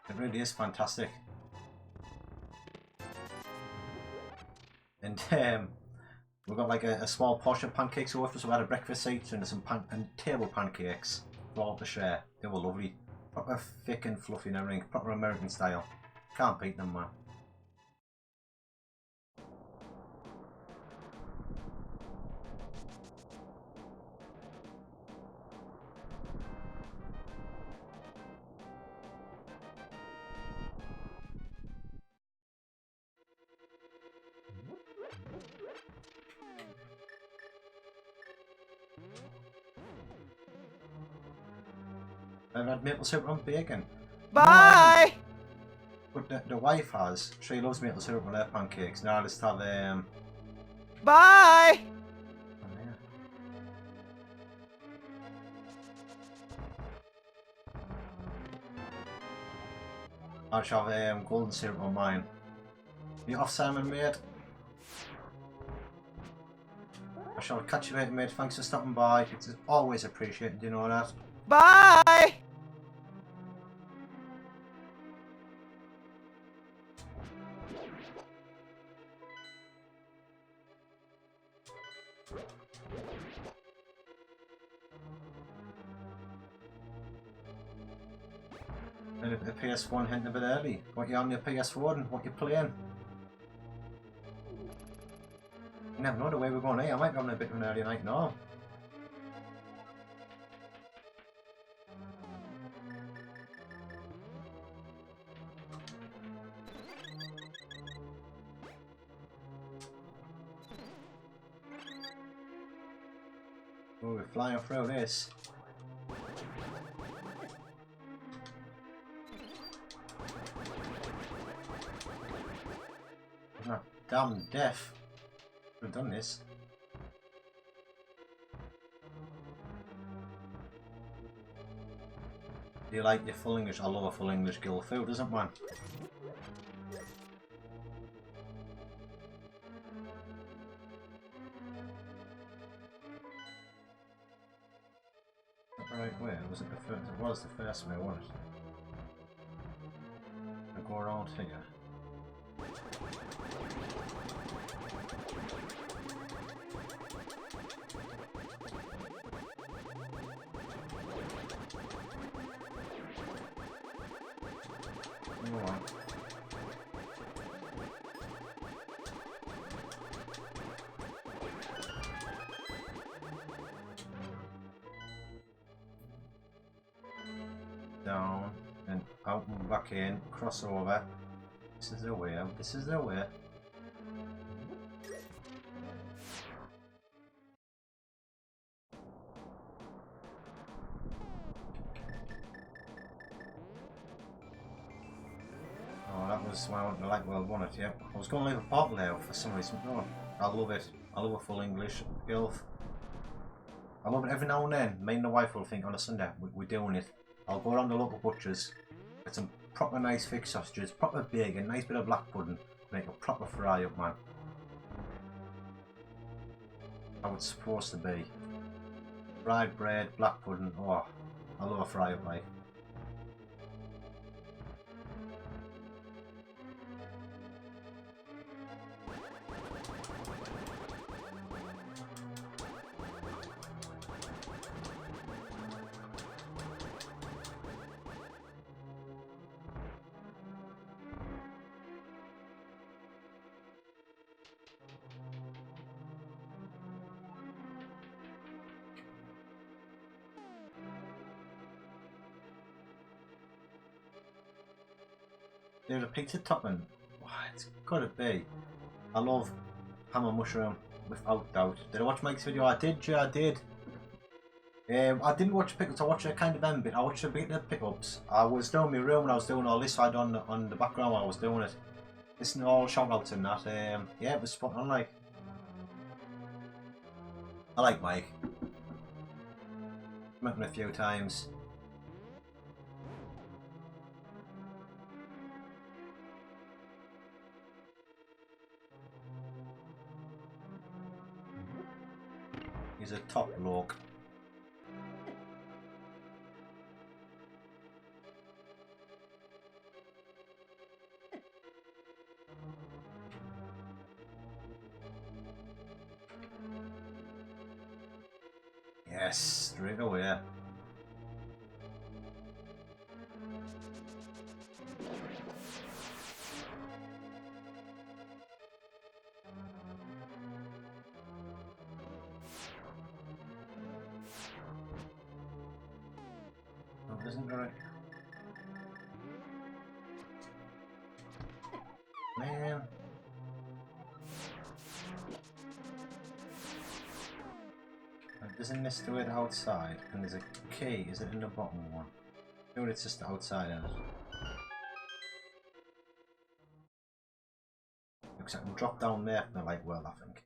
It really is fantastic. And we've got like a small portion of pancakes over, so we had a breakfast each and some table pancakes for all to share. They were lovely. Proper thick and fluffy and everything. Proper American style. Can't beat them, man. I've had maple syrup on bacon. Bye! No, but the wife has. She loves maple syrup on her pancakes. Now I just have Bye! oh, yeah. I shall have golden syrup on mine. You off, Simon, mate? I shall catch you later, mate. Thanks for stopping by. It's always appreciated, you know that. Bye! And the PS1 hinting a bit early. What you on your PS4 and what you playing? You never know the way we're going here. I might be having a bit of an early night now. Oh, we're flying through this. I'm not damn deaf. I've done this. Do you like your full English? I love a full English girl food, doesn't man? Right, where was it? The first? It was the first way, wasn't it? I'll go around here. Alright. Down and out and back in, crossover. This is the way out, this is the way. Oh, that was when I went to Light World, wasn't it? Yep. I was going to leave a bottle there for some reason. No, I love it. I love a full English gilf. I love it every now and then. Me and the wife will think on a Sunday, we're doing it. I'll go around the local butchers, get some proper nice thick sausages, proper big, a nice bit of black pudding, make a proper fry up, man. How it's supposed to be. Fried bread, black pudding, oh, I love a fry up, like. There's a pizza topping. Oh, it's gotta be. I love ham and mushroom, without doubt. Did I watch Mike's video? I did, yeah, I did. I didn't watch pickups, I watched a kind of end bit. I watched a bit of pickups. I was down in my room when I was doing all this, so I had on the background while I was doing it. Listening to all shout outs and that. Yeah, it was spot on, like. I like Mike. Met him a few times. He's a top bloke. Yes, straight away. Oh, isn't right. Man. Isn't this the way to outside? And there's a key, is it in the bottom one? No, it's just the outside of it. Looks like I can drop down there from the light world, I think.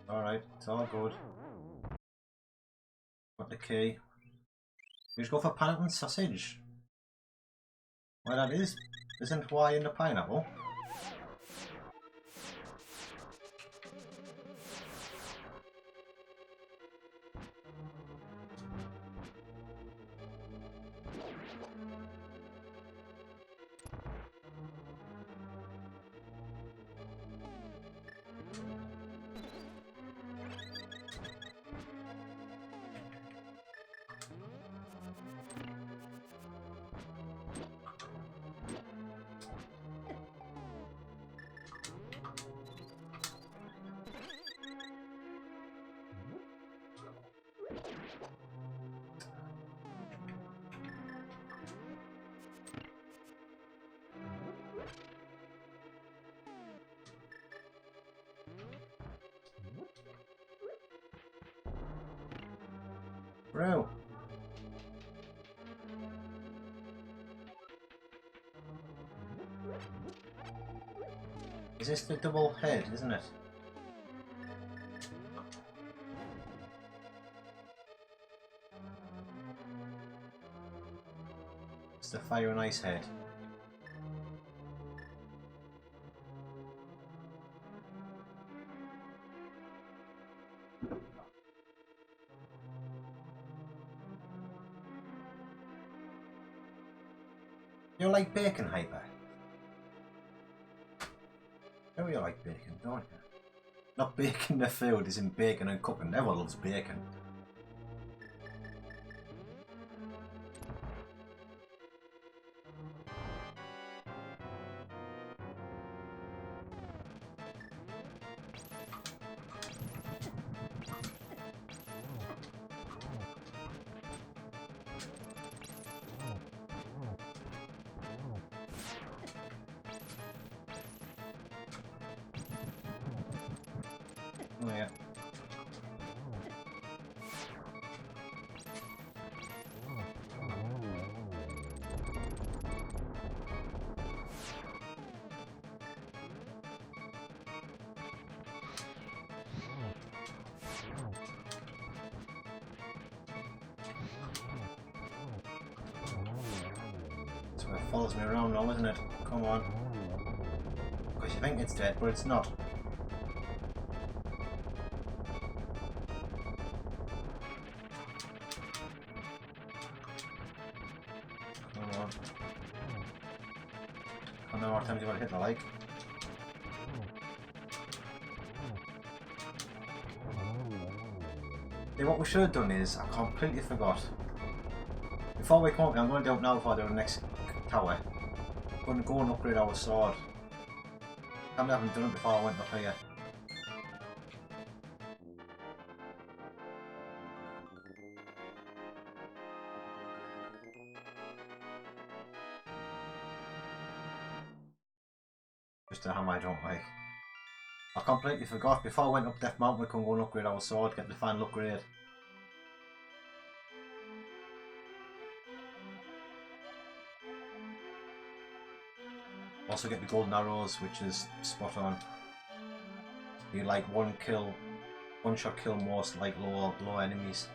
Alright, it's all good. Got the key. You just go for pineapple and sausage. Why that is? Isn't why in the pineapple? Bro. Is this the double head, isn't it? It's the fire and ice head. You like bacon, Hyper? Oh, you like bacon, don't you? Not bacon the food, as in bacon and cooking. Everyone loves bacon. Oh yeah. So it follows me around now, isn't it? Come on. Because you think it's dead, but it's not. Come on. How many more times you want to hit the like? See, what we should have done is, I completely forgot. Before we come up here, I'm going to do it now before I do the next tower. I'm going to go and upgrade our sword. I haven't done it before I went up here. Just a hammer I don't like. I completely forgot. Before I went up Death Mountain, we couldn't go and upgrade our sword, get the final upgrade. Also get the golden arrows, which is spot on. You like one shot kill most like low enemies.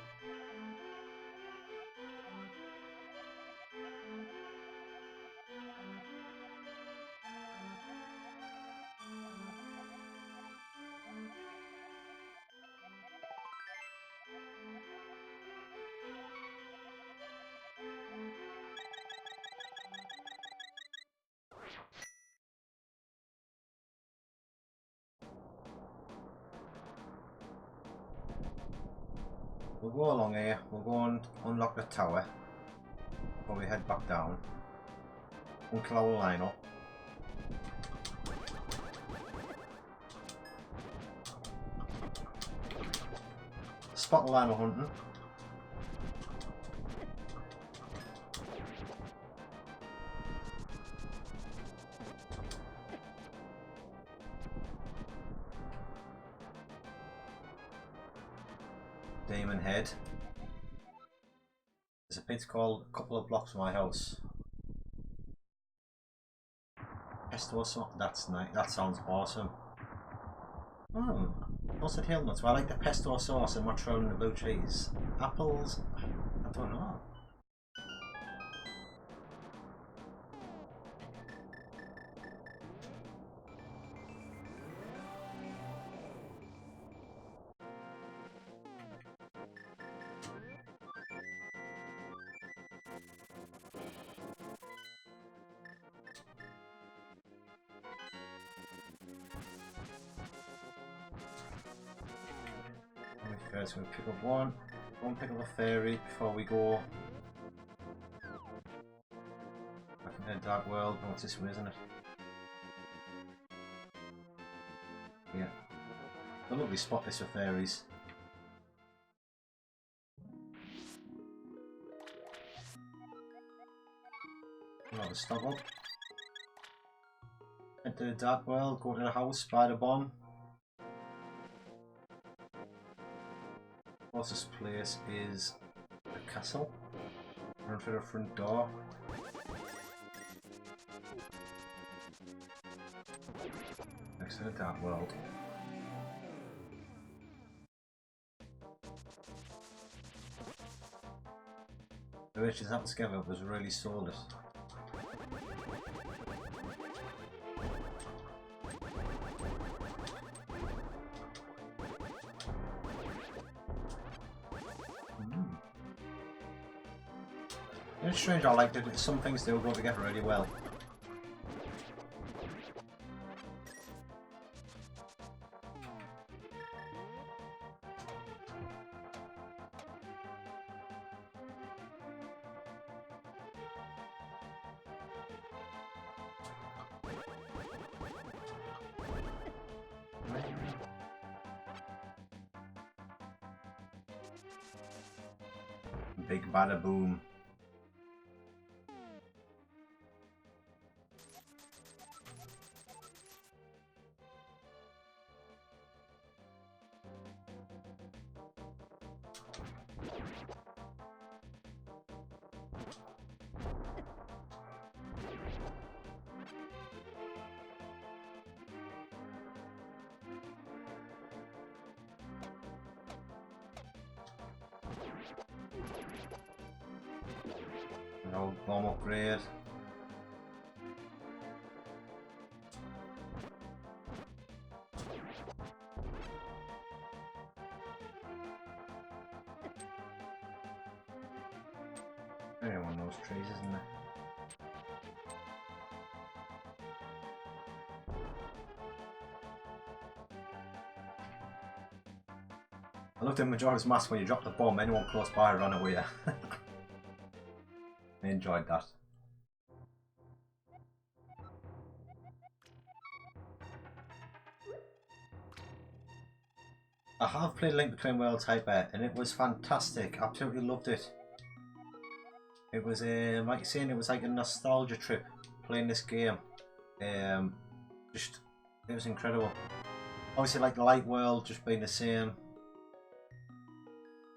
We'll go along here, we'll go and unlock the tower before we head back down. We'll kill our line up. Spot the line we're hunting. Demon head. There's a pit called a couple of blocks from my house. That's nice. That sounds awesome. What's it hazelnuts? Well, I like the pesto sauce and mozzarella and the blue cheese. Apples? I don't know. First, we'll pick up one. Go and pick up a fairy before we go back into the dark world. Oh, it's this way, isn't it? Yeah. A lovely spot this for fairies. Another stock up. Enter the dark world, go to the house, spider bomb. Closest place is castle. Run for the front door. Next to the dark world. The witches that together was really soulless. It's strange, I like that some things do go together really well. Big bada boom. No bomb upgrade. Everyone knows trees, isn't there? I loved in Majora's Mask when you drop the bomb, anyone close by ran away. I enjoyed that. I have played Link Between Worlds Hyper and it was fantastic. Absolutely loved it. It was like saying, it was like a nostalgia trip playing this game. Just it was incredible. Obviously, like the light world just being the same.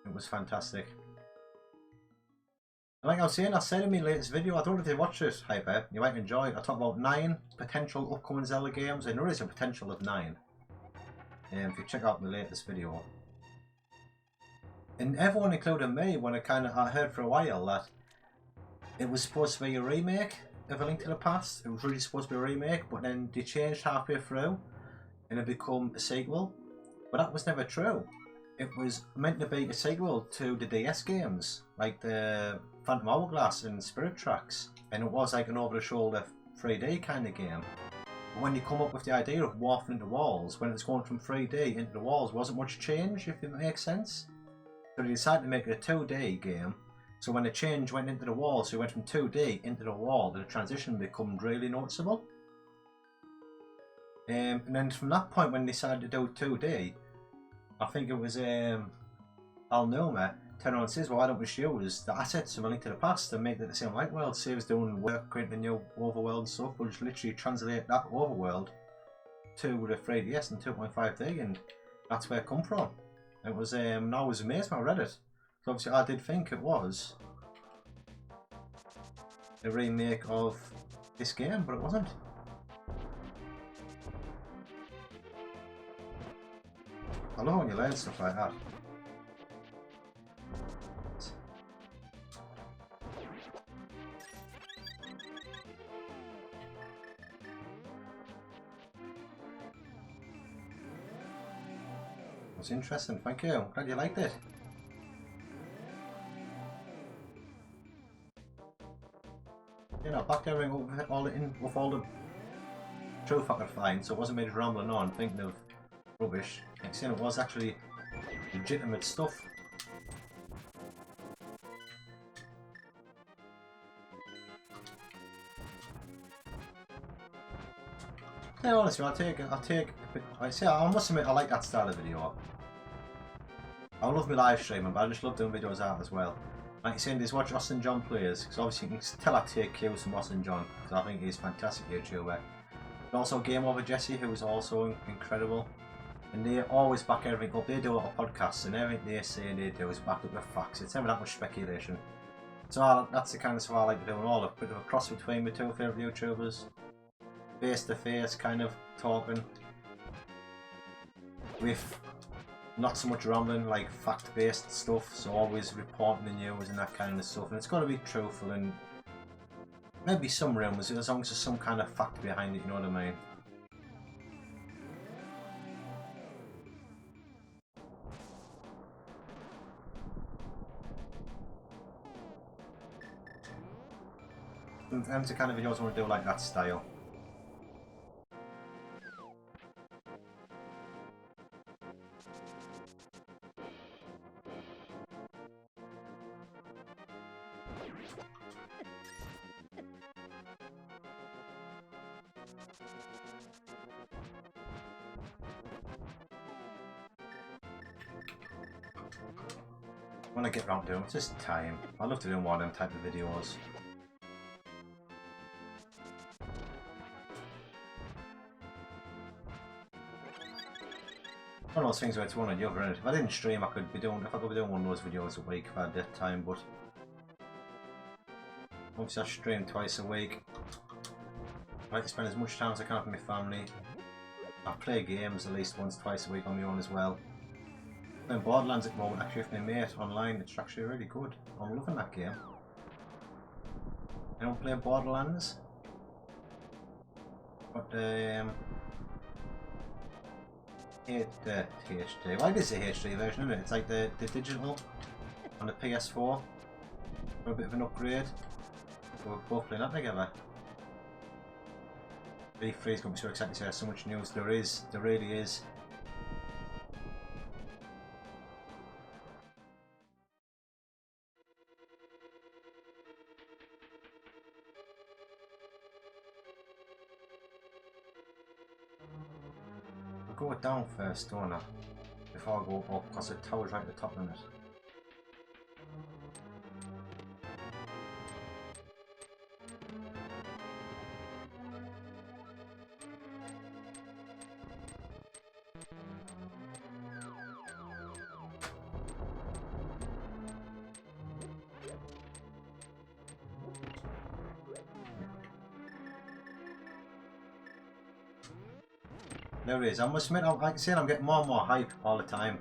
It was fantastic. Like I was saying, I said in my latest video, I don't know if you watched it, Hyper, you might enjoy it. I talked about 9 potential upcoming Zelda games. I know there's a potential of 9. If you check out my latest video. And everyone, including me, when I heard for a while that it was supposed to be a remake of A Link to the Past. It was really supposed to be a remake, but then they changed halfway through and it became a sequel. But that was never true. It was meant to be a sequel to the DS games, like the Phantom Hourglass and Spirit Tracks, and it was like an over-the-shoulder 3D kind of game. But when you come up with the idea of warping into walls, when it was going from 3D into the walls, wasn't much change, if it makes sense. So they decided to make it a 2D game, so when the change went into the wall, so it went from 2D into the wall, the transition became really noticeable. And then from that point, when they decided to do 2D, I think it was Alnoma turned around and says, well, why don't we use the assets of A Link to the Past and make it the same light world, save us doing work, creating a new overworld and stuff, we'll just literally translate that overworld to the 3DS and 2.5D, and that's where it come from. It was, I was amazed when I read it. So obviously I did think it was a remake of this game, but it wasn't. I love when you learn stuff like that. It's interesting, thank you. I'm glad you liked it. You know, back there with all the truth I could find, so it wasn't me just rambling on thinking of rubbish. Like saying, it was actually legitimate stuff. Yeah, honestly, I must admit, I like that style of video. I love my live streaming, but I just love doing videos out as well. Like you're saying, just watch Austin John plays, because obviously you can tell I take cues from Austin John, because I think he's a fantastic YouTuber. But also Game Over Jesse, who is also incredible. and they always back everything up. They do a lot of podcasts, and everything they say and they do is backed up with facts. It's never that much speculation. So that's the kind of stuff I like to do, and all a bit of a cross between my two favourite YouTubers. Face to face, kind of talking with not so much rambling, like fact-based stuff. So always reporting the news and that kind of stuff, and it's got to be truthful and maybe some rumours, as long as there's some kind of fact behind it. You know what I mean? And them the kind of videos I want to do like that style. When I get round to them, it's just time. I love to do one of them type of videos. One of those things where it's one or the other, and if I didn't stream, I could be doing one of those videos a week if I had that time, but obviously I stream twice a week. I like to spend as much time as I can with my family. I play games at least once, twice a week on my own as well. Playing Borderlands at the moment, actually with my mate online, it's actually really good. I'm loving that game. I don't play Borderlands, but the HD. Well, it is the HD version, isn't it? It's like the digital on the PS4 for a bit of an upgrade. We're both playing that together. E3's going to be so excited to see so much news there is. There really is. I'll go down first, don't I? Before I go up, because the tower's right at the top of it. There it is. I must admit, like I said, I'm getting more and more hype all the time.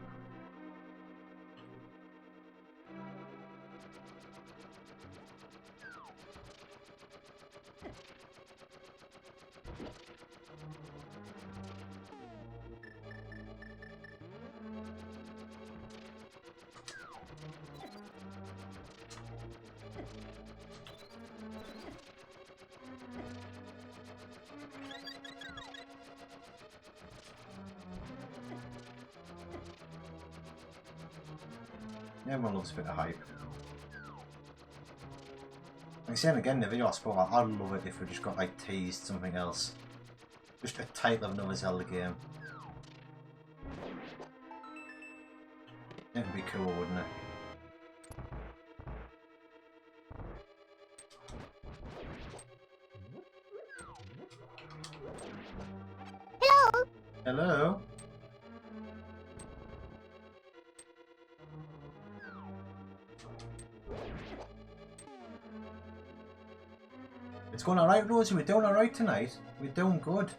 Everyone loves a bit of hype. Like I said again, the video I spoke about, I'd love it if we just got like teased something else. Just a title of another Zelda game. It'd be cool, wouldn't it? Hello? Hello? It's going alright, Rosie. We're doing alright tonight. We're doing good.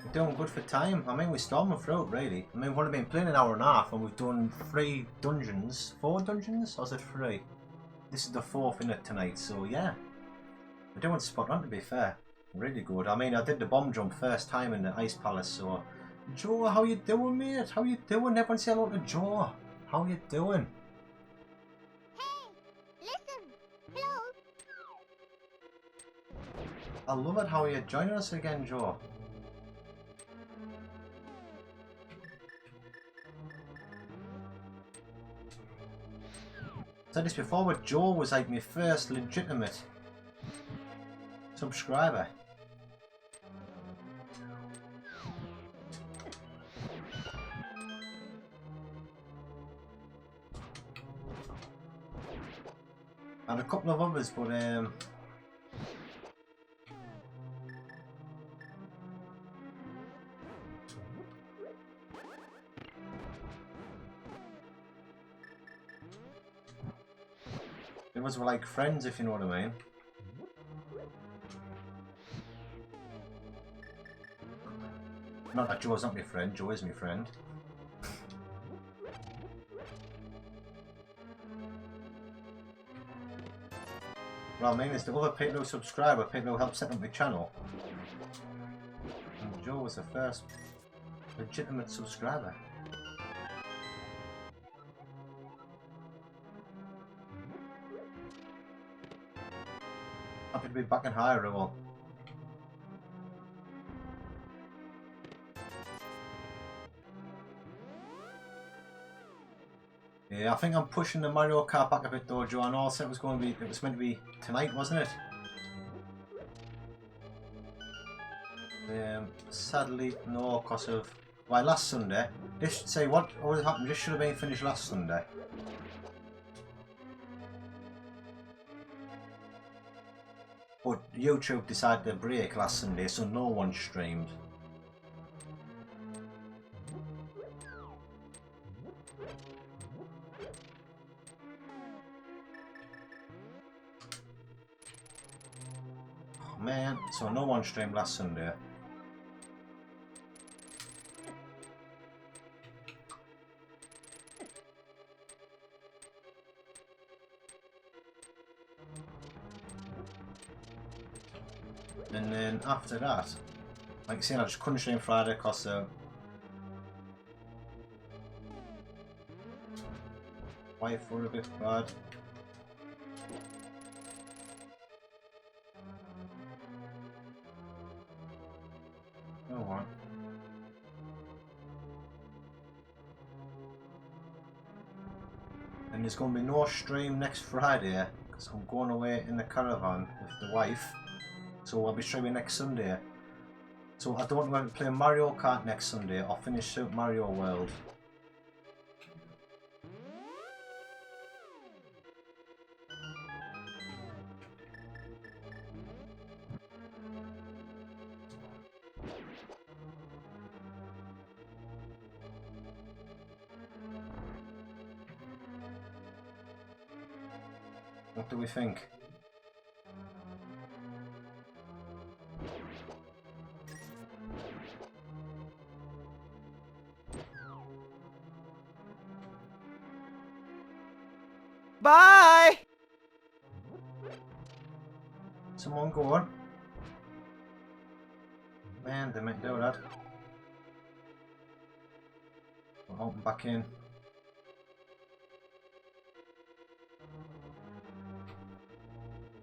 We're doing good for time. I mean, we're storming through it, really. I mean, we've only been playing an hour and a half, and we've done 3 dungeons. 4 dungeons? Or is it 3? This is the 4th in it tonight, so yeah. We're doing spot on, to be fair. Really good. I mean, I did the bomb jump first time in the Ice Palace, so... Joe, how you doing, mate? How you doing? Everyone say hello to Joe. How you doing? I love it how you're joining us again, Joe. I said this before, but Joe was like my first legitimate subscriber. And a couple of others, but It was like friends, if you know what I mean. Not that Joe's not my friend, Joe is my friend. What I mean is the other people who subscribe are people who help set up my channel. And Joe was the first legitimate subscriber. Happy to be back in Hyrule. Yeah, I think I'm pushing the Mario Kart back a bit though, Joe. I know I said it was meant to be tonight, wasn't it? Sadly, no, because of last Sunday. This say what happened? This should have been finished last Sunday. But YouTube decided to break last Sunday, so no one streamed. Oh man, so no one streamed last Sunday. And then after that, like I said, I just couldn't stream Friday because wife were a bit bad. Oh what? And there's going to be no stream next Friday because I'm going away in the caravan with the wife. So I'll be streaming next Sunday. So I don't want to play Mario Kart next Sunday or finish Super Mario World. What do we think? Bye! Someone go on. Man, they might do that. We'll open back in.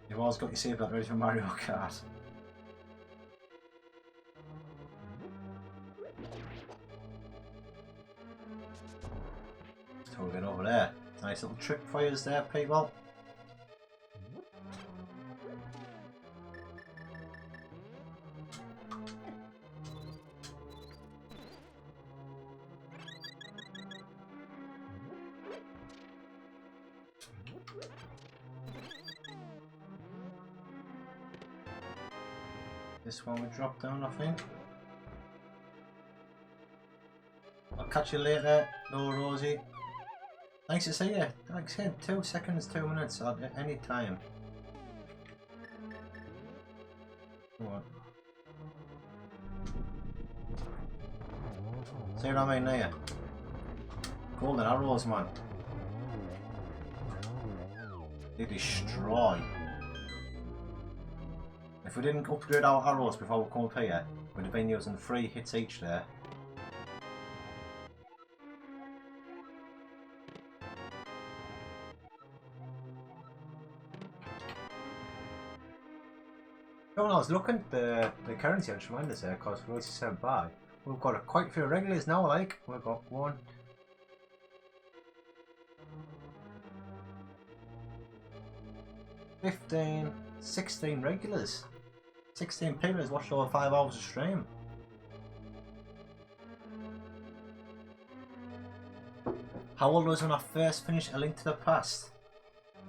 You've always got your save that ready for Mario Kart. So we're going over there. Nice little trick for you there, people. This one we drop down, I think. I'll catch you later, no Rosie. Nice to see you. Like I said, 2 seconds, 2 minutes at any time. What? See what I mean there? Golden arrows, man. They destroy. If we didn't upgrade our arrows before we come up here, we'd have been using 3 hits each there. When I was looking at the currency, I just reminded us there because Rosie said bye. We've got quite a few regulars now, like. We've got 1, 15, 16 regulars. 16 people has watched over 5 hours of stream. How old was when I first finished A Link to the Past?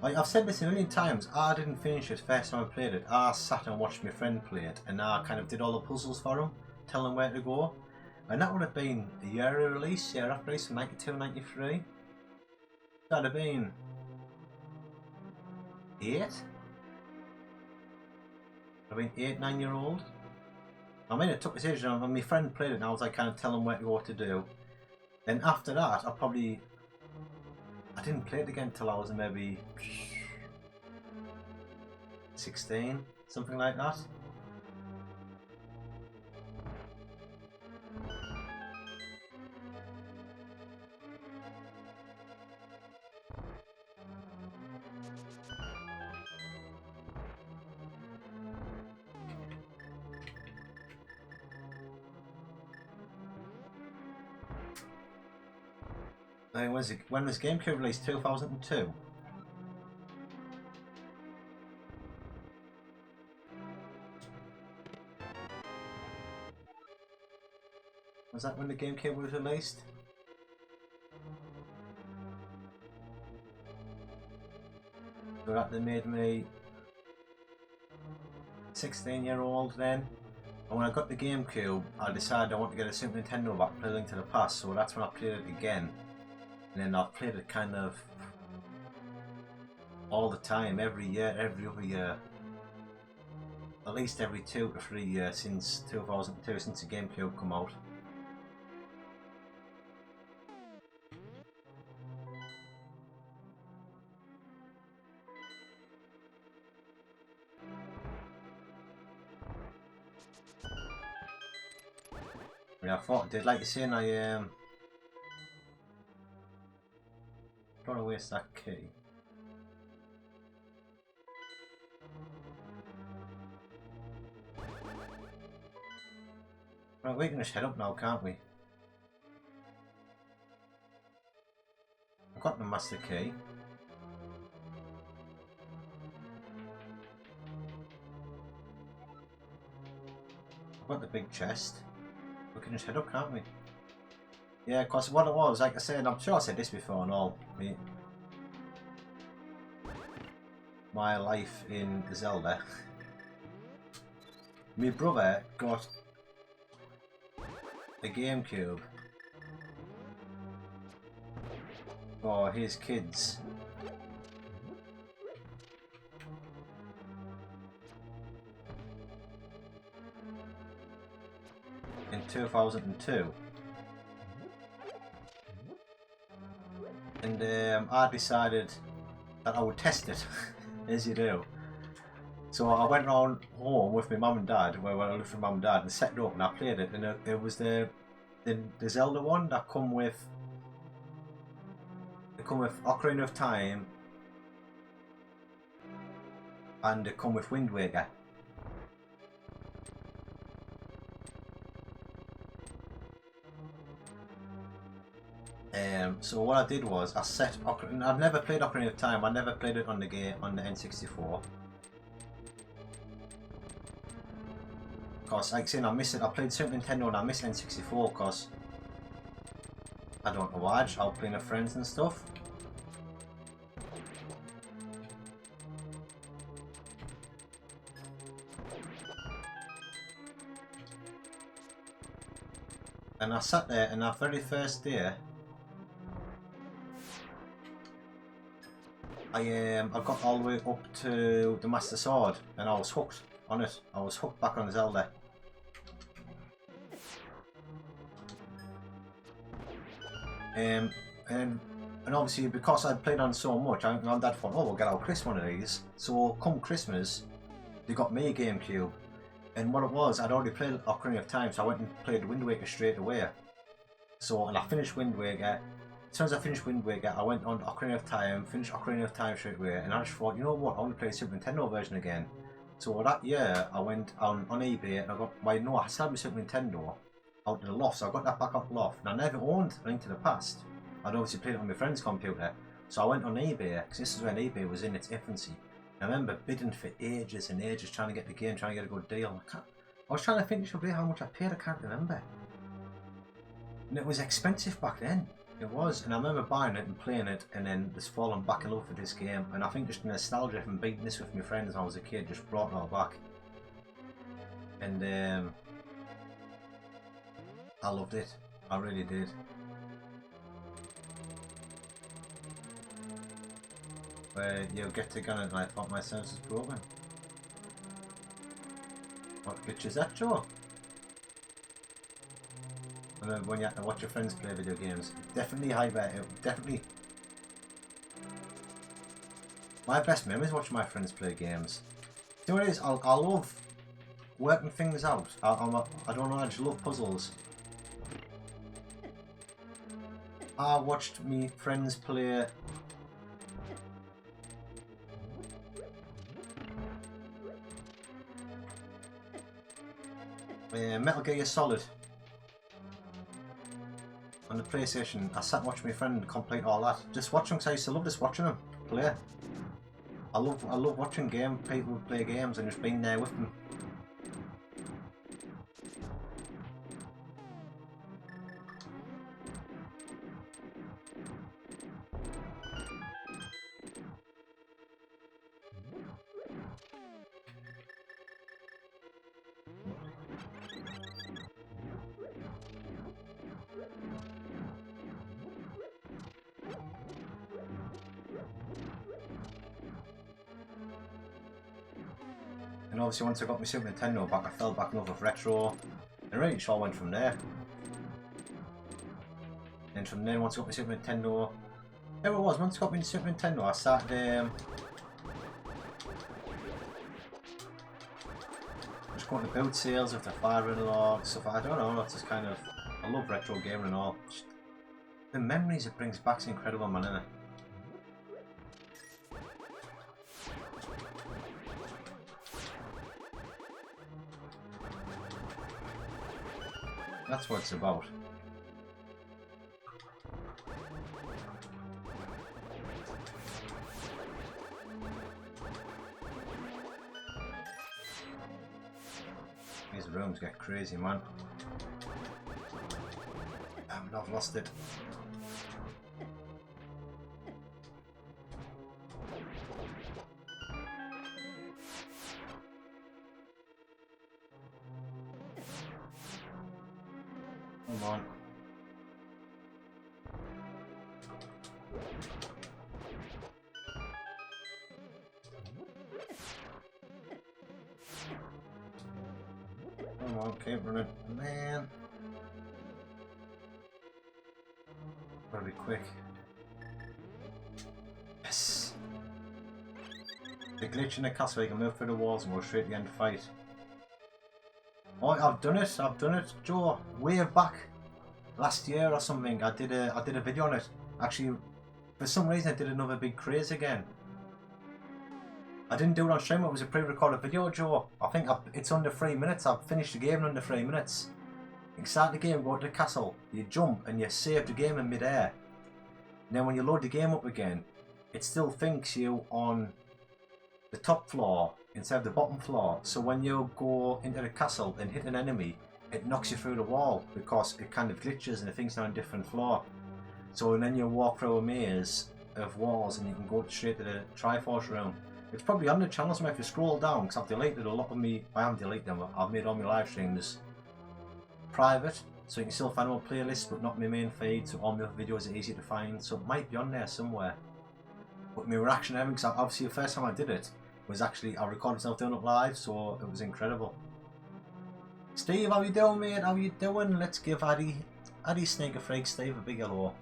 Like I've said this a million times, I didn't finish it first time I played it. I sat and watched my friend play it, and I kind of did all the puzzles for him, telling him where to go. And that would have been a year of release, year after release, from 92, 93. That'd have been 8. I've been 8, 9 year old. I mean, it took us ages, and when my friend played it, and I was like, kind of telling him where to go, what to do. And after that, I didn't play it again until I was maybe 16, something like that. When was GameCube released? 2002. Was that when the GameCube was released? So that they made me 16-year-old then. And when I got the GameCube, I decided I want to get a Super Nintendo back and play Link to the Past, so that's when I played it again. And then I've played it kind of all the time, every year, every other year. At least every 2 to 3 years since 2002, since the GameCube come out. Yeah, I thought I did. Like you're saying, I don't want to waste that key. Right, we can just head up now, can't we? I've got the master key. I've got the big chest. We can just head up, can't we? Yeah, because what it was, like I said, I'm sure I said this before and all. My life in Zelda. My brother got a GameCube for his kids. In 2002. And I decided that I would test it, as you do. So I went round home with my mum and dad, where I lived with mum and dad, and set it up and I played it. And it was the Zelda one that come with Ocarina of Time, and it come with Wind Waker. So what I did was I set I've never played Ocarina of Time. I never played it on the N64. Cause like saying I miss it. I played Super Nintendo and I miss N64 cause I don't know why. Just out playing with friends and stuff. And I sat there, and our very first day, I got all the way up to the Master Sword, and I was hooked on it. I was hooked back on Zelda. And obviously because I'd played on so much, my mum and dad thought, oh, we'll get our Chris one of these. So come Christmas, they got me a GameCube. And what it was, I'd already played Ocarina of Time, so I went and played Wind Waker straight away. So, and I finished Wind Waker. As soon as I finished Wind Waker, I went on to Ocarina of Time, finished Ocarina of Time straight away, and I just thought, you know what, I want to play the Super Nintendo version again. So that year, I went on eBay and I got, well, no, I still had my Super Nintendo out in the loft, so I got that back out the loft. And I never owned A Link to the Past. I'd obviously played it on my friend's computer. So I went on eBay, because this is when eBay was in its infancy. I remember bidding for ages and ages, trying to get the game, trying to get a good deal. I was trying to think of how much I paid, I can't remember. And it was expensive back then. It was, and I remember buying it and playing it, and then just falling back in love with this game. And I think just the nostalgia from beating this with my friends when I was a kid just brought it all back. And I loved it. I really did. where you get to kind of like, oh, my service is broken. What glitch is that, Joe? Remember when you have to watch your friends play video games? Definitely definitely. My best memory is watching my friends play games. You know what it is? I love working things out. I don't know, I just love puzzles. I watched me friends play Metal Gear Solid on the PlayStation. I sat and watched my friend complete all that. Just watching, because I used to love just watching him play. I love watching people play games and just being there with them. And obviously once I got my Super Nintendo back, I fell back in love with retro, and really just all went from there. And from there, once I got my Super Nintendo, there it was, once I got my Super Nintendo, I started just going to boot sales with the father-in-law, stuff. I don't know, it's just kind of, I love retro gaming and all. Just, the memories it brings back is incredible, man, isn't it? That's what it's about. These rooms get crazy, man. I've lost it. Come on. Come on, keep running. Man. Gotta be quick. Yes! The glitch in the castle where you can move through the walls and go straight to the end fight. Oh, I've done it, Joe. Way back last year or something. I did a video on it. Actually, for some reason I did another big craze again. I didn't do it on stream, it was a pre-recorded video, Joe. I think it's under 3 minutes. I've finished the game in under 3 minutes. You start the game, go to the castle, you jump and you save the game in mid-air. Then when you load the game up again, it still thinks you on the top floor instead of the bottom floor. So when you go into the castle and hit an enemy, it knocks you through the wall because it kind of glitches and it thinks you're on a different floor. So then you walk through a maze of walls and you can go straight to the Triforce room. It's probably on the channel somewhere if you scroll down, because I've deleted a lot of me. I haven't deleted them, I've made all my live streams private, so you can still find them on playlists but not my main feed, so all my other videos are easy to find, so it might be on there somewhere. But my reaction to because obviously the first time I did it was actually, I recorded myself doing it live, so it was incredible. Steve, how you doing, mate? How you doing? Let's give Addy Snake a Freak Steve a big hello.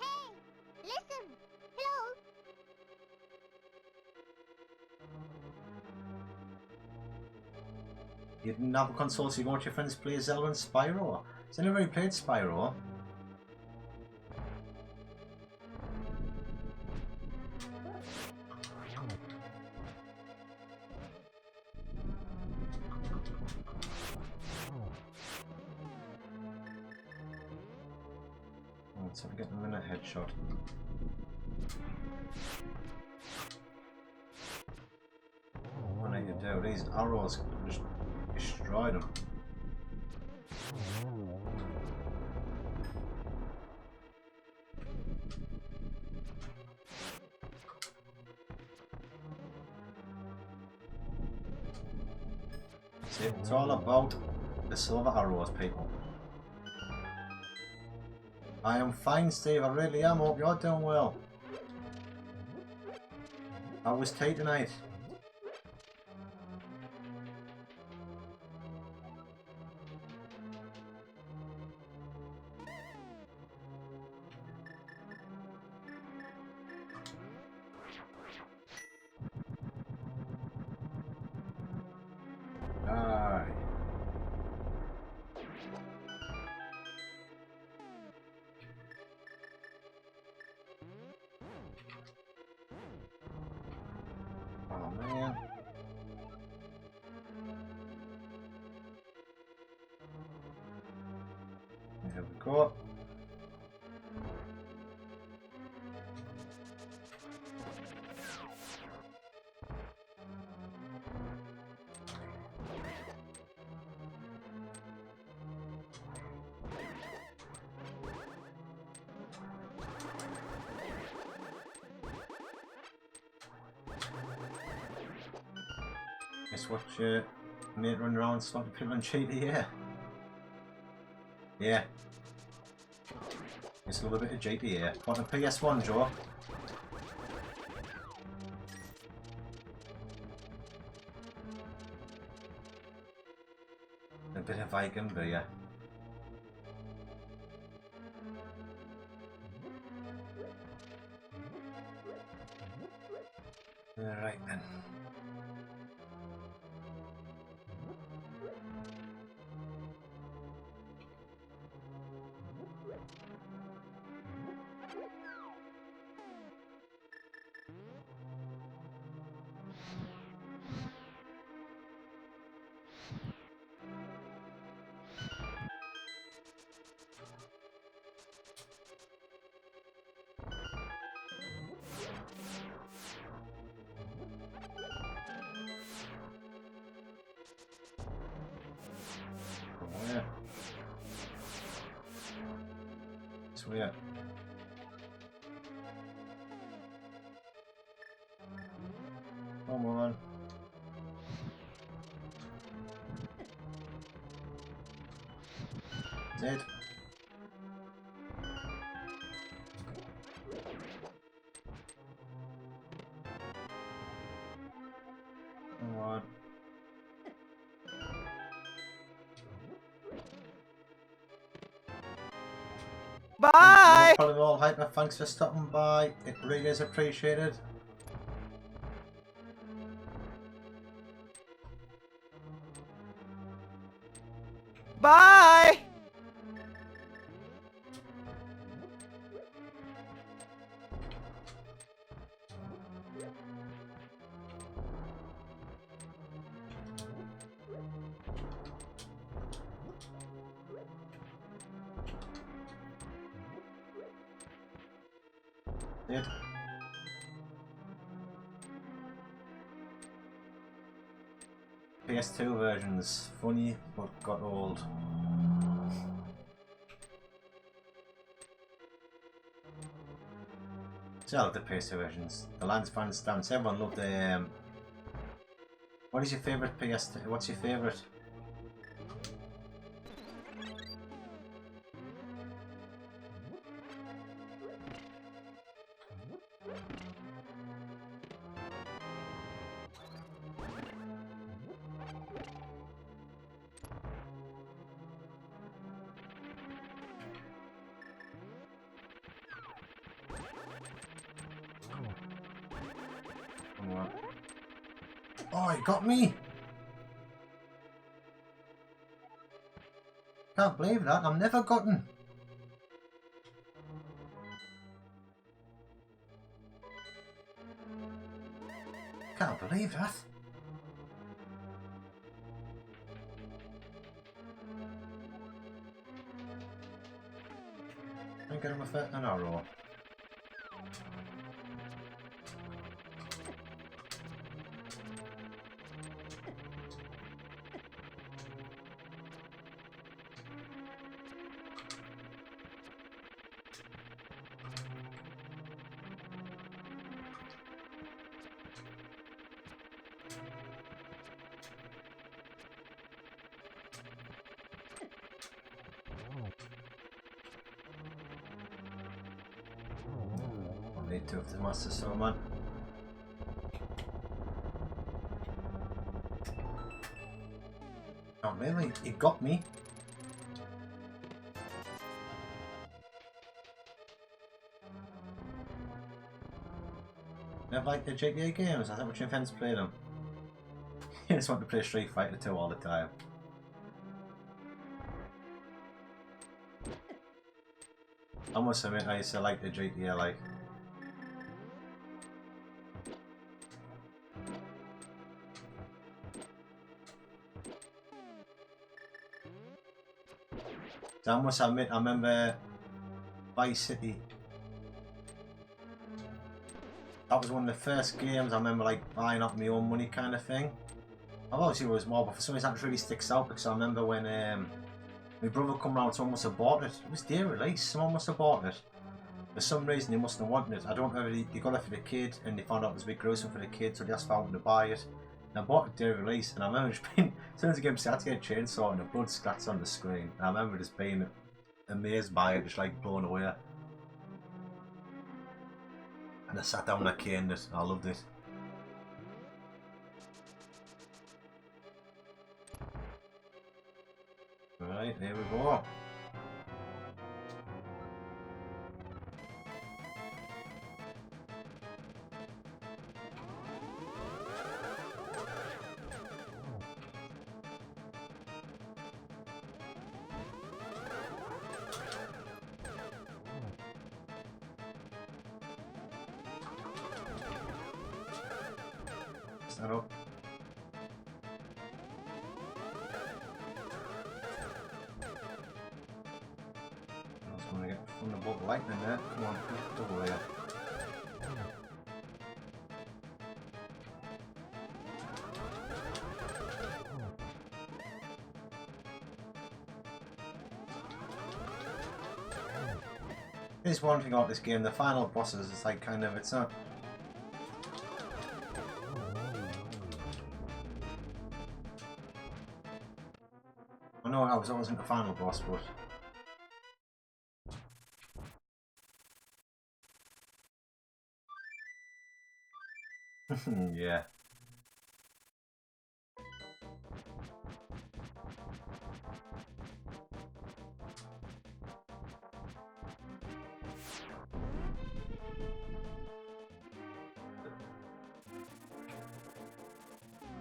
Hey, listen. Hello. You didn't have a console, so you want your friends to play Zelda and Spyro? Has anybody played Spyro? So we get them in a headshot. What I need to do, these arrows just destroy them. See, it's all about the silver arrows, people. I am fine, Steve, I really am. Hope you're doing well. I was tight tonight. Aye. Oh man. There we go. Guess what you made run around slotting people on GTA? Yeah. It's a little bit of GTA. What on PS1, Joe? A bit of Viking beer. Right then. Oh, yeah. Sweet. Come on. Dead. Come on. Bye! No problem at all, Hyper. Thanks for stopping by. It really is appreciated. Bye! Dead. PS2 versions. Funny, but got old. So I love the PS2 versions. The Lance Van Stance. Everyone loved the. What is your favourite PS2? What's your favourite? Oh, he got me! Can't believe that. I've never gotten. Can't believe that. I get him with an arrow. Need to of the Master Swordman. Really? It got me. Never liked the GTA games. I thought which fans play them. You just want to play Street Fighter 2 all the time. I must admit, I used to like the GTA, like. I must admit, I remember Vice City. That was one of the first games I remember like buying up my own money kind of thing. I've obviously was more, but for some reason that really sticks out because I remember when my brother come round, someone must have bought it. It was day release, someone must have bought it. For some reason he mustn't have wanted it. I don't know if they got it for the kid and they found out it was a bit gruesome for the kid, so they asked if I wanted to buy it. And I bought it day release, and I remember just being, as soon as the game started, to get a chainsaw and the blood splatters on the screen. And I remember just being amazed by it, just like blown away. And I sat down and I caned it. I loved it. Right, there we go. Stand up. I was going to get from the bolt lightning there. Come on, double there. There's one thing about this game, the final bosses, it's like kind of, it's not... I know I wasn't the final boss, but... yeah.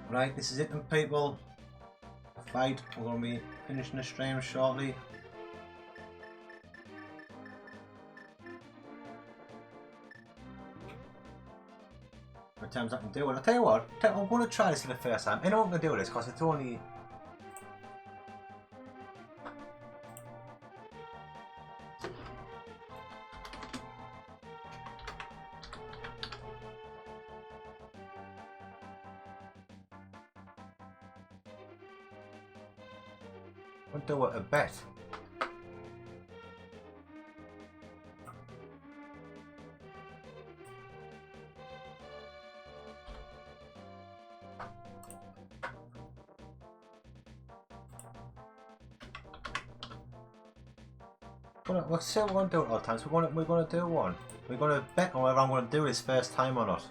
Right, this is it then people. The fight, we're going to be finishing the stream shortly. How many times I can do it. I'll tell you what, I'm going to try this for the first time. I know I'm going to do this because it's only... I'll do it a bet. We're still going to do it all the time, so we're going to do one. We're going to bet on whether I'm going to do this first time or not.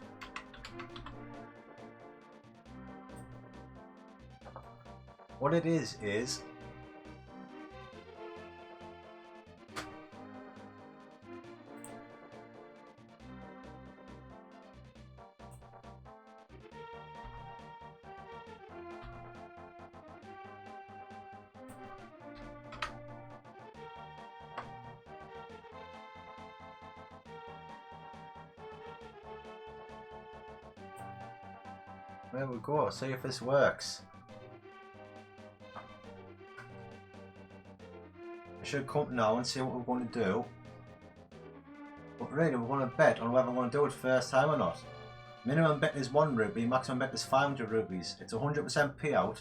What it is... There we go, see if this works. I should come now and see what we're going to do. But really, we're going to bet on whether we're going to do it first time or not. Minimum bet is 1 rupee, maximum bet is 500 rupees. It's 100% payout.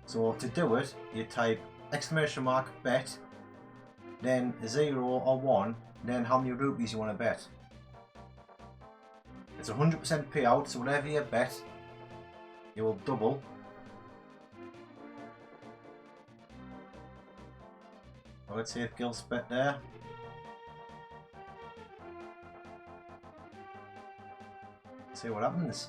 So to do it, you type exclamation mark bet, then 0 or 1, then how many rupees you want to bet. It's 100% payout, so whatever you bet, you will double. Well, let's see if Gil's bet there. See what happens.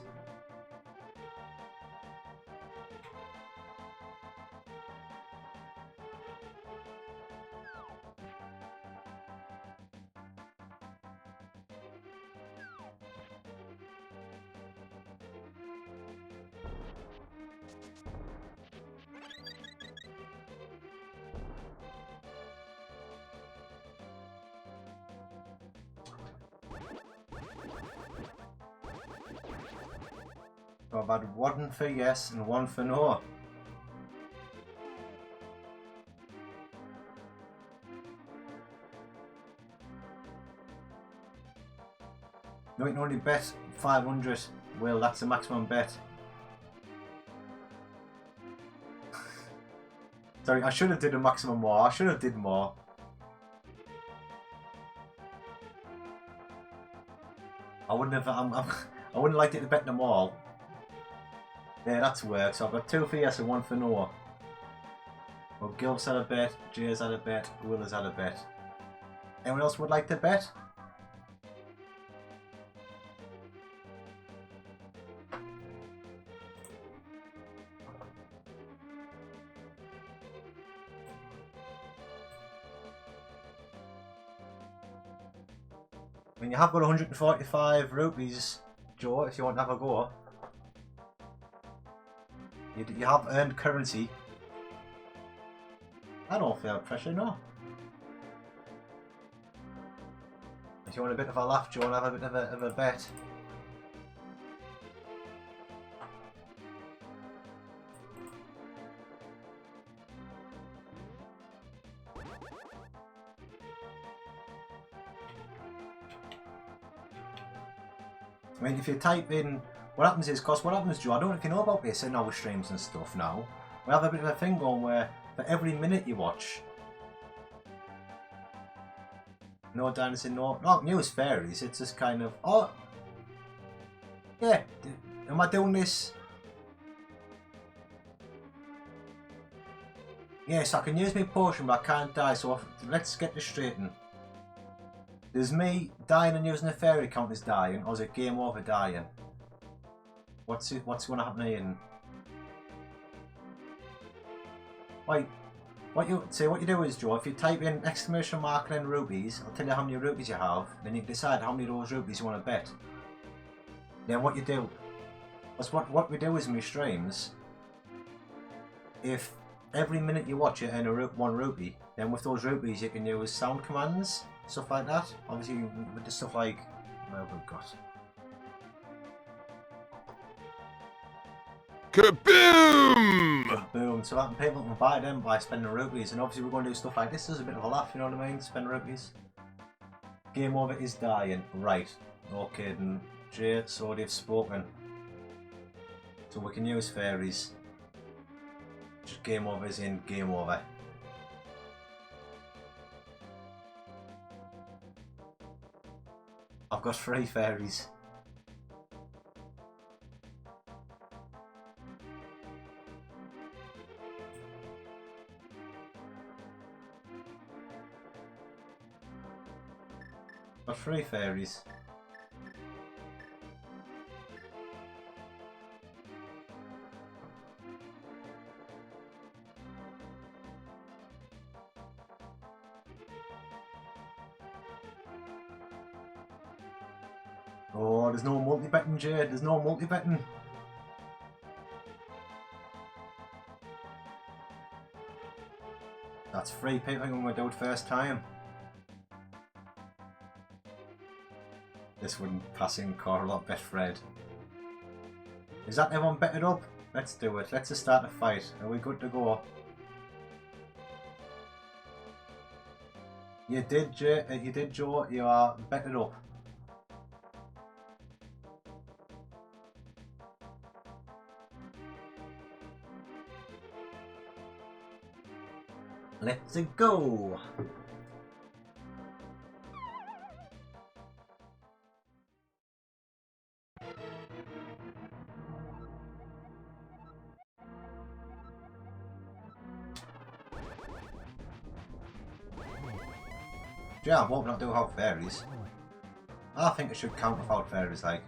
So I've had one for yes and one for no. No, you can only bet 500. Well, that's the maximum bet. Sorry, I should have did a maximum more. I should have did more. I wouldn't have. I wouldn't like it to bet them all. Yeah, that's work. So I've got 2 for yes and 1 for no. Well, Gil's had a bet, Jay's had a bet, Will has had a bet. Anyone else would like to bet? I mean, you have got 145 rupees, Joe, if you want to have a go. You have earned currency. I don't feel pressure, no. If you want a bit of a laugh, Joe, and have a bit of a bet. I mean, if you type in, what happens is, cause what happens, Joe, I don't know if you know about this in our streams and stuff now. We have a bit of a thing going where for every minute you watch, no dancing, not news fairies, it's just kind of, oh, yeah, am I doing this? Yes, I can use my potion, but I can't die, so let's get this straightened. Does me dying and using a fairy count as dying, or is it game over dying? What's going to happen here? Wait, what you do is, Joe, if you type in exclamation mark and then rupees, I'll tell you how many rupees you have, then you can decide how many of those rupees you want to bet. Then what you do, that's what we do is in my streams, if every minute you watch it earn 1 rupee, then with those rupees you can use sound commands, stuff like that. Obviously with the stuff like, what have we got? Kaboom! Boom! So that people can buy them by spending rupees, and obviously we're going to do stuff like this as a bit of a laugh, you know what I mean? Spend rupees. Game over is dying. Right. Okay then, Jay, so they've spoken. So we can use fairies. Just game over is in game over. I've got 3 fairies. Got 3 fairies. Oh, there's no multi-betting, Jade. There's no multi-betting. That's 3 people. I'm going to do it first time. This wouldn't pass in car a lot, bet Fred. Is that everyone betted up? Let's do it. Let's just start a fight. Are we good to go? You did, Joe. You are betted up. Let's go. Yeah, I'm hoping not do without fairies. I think it should count without fairies, like.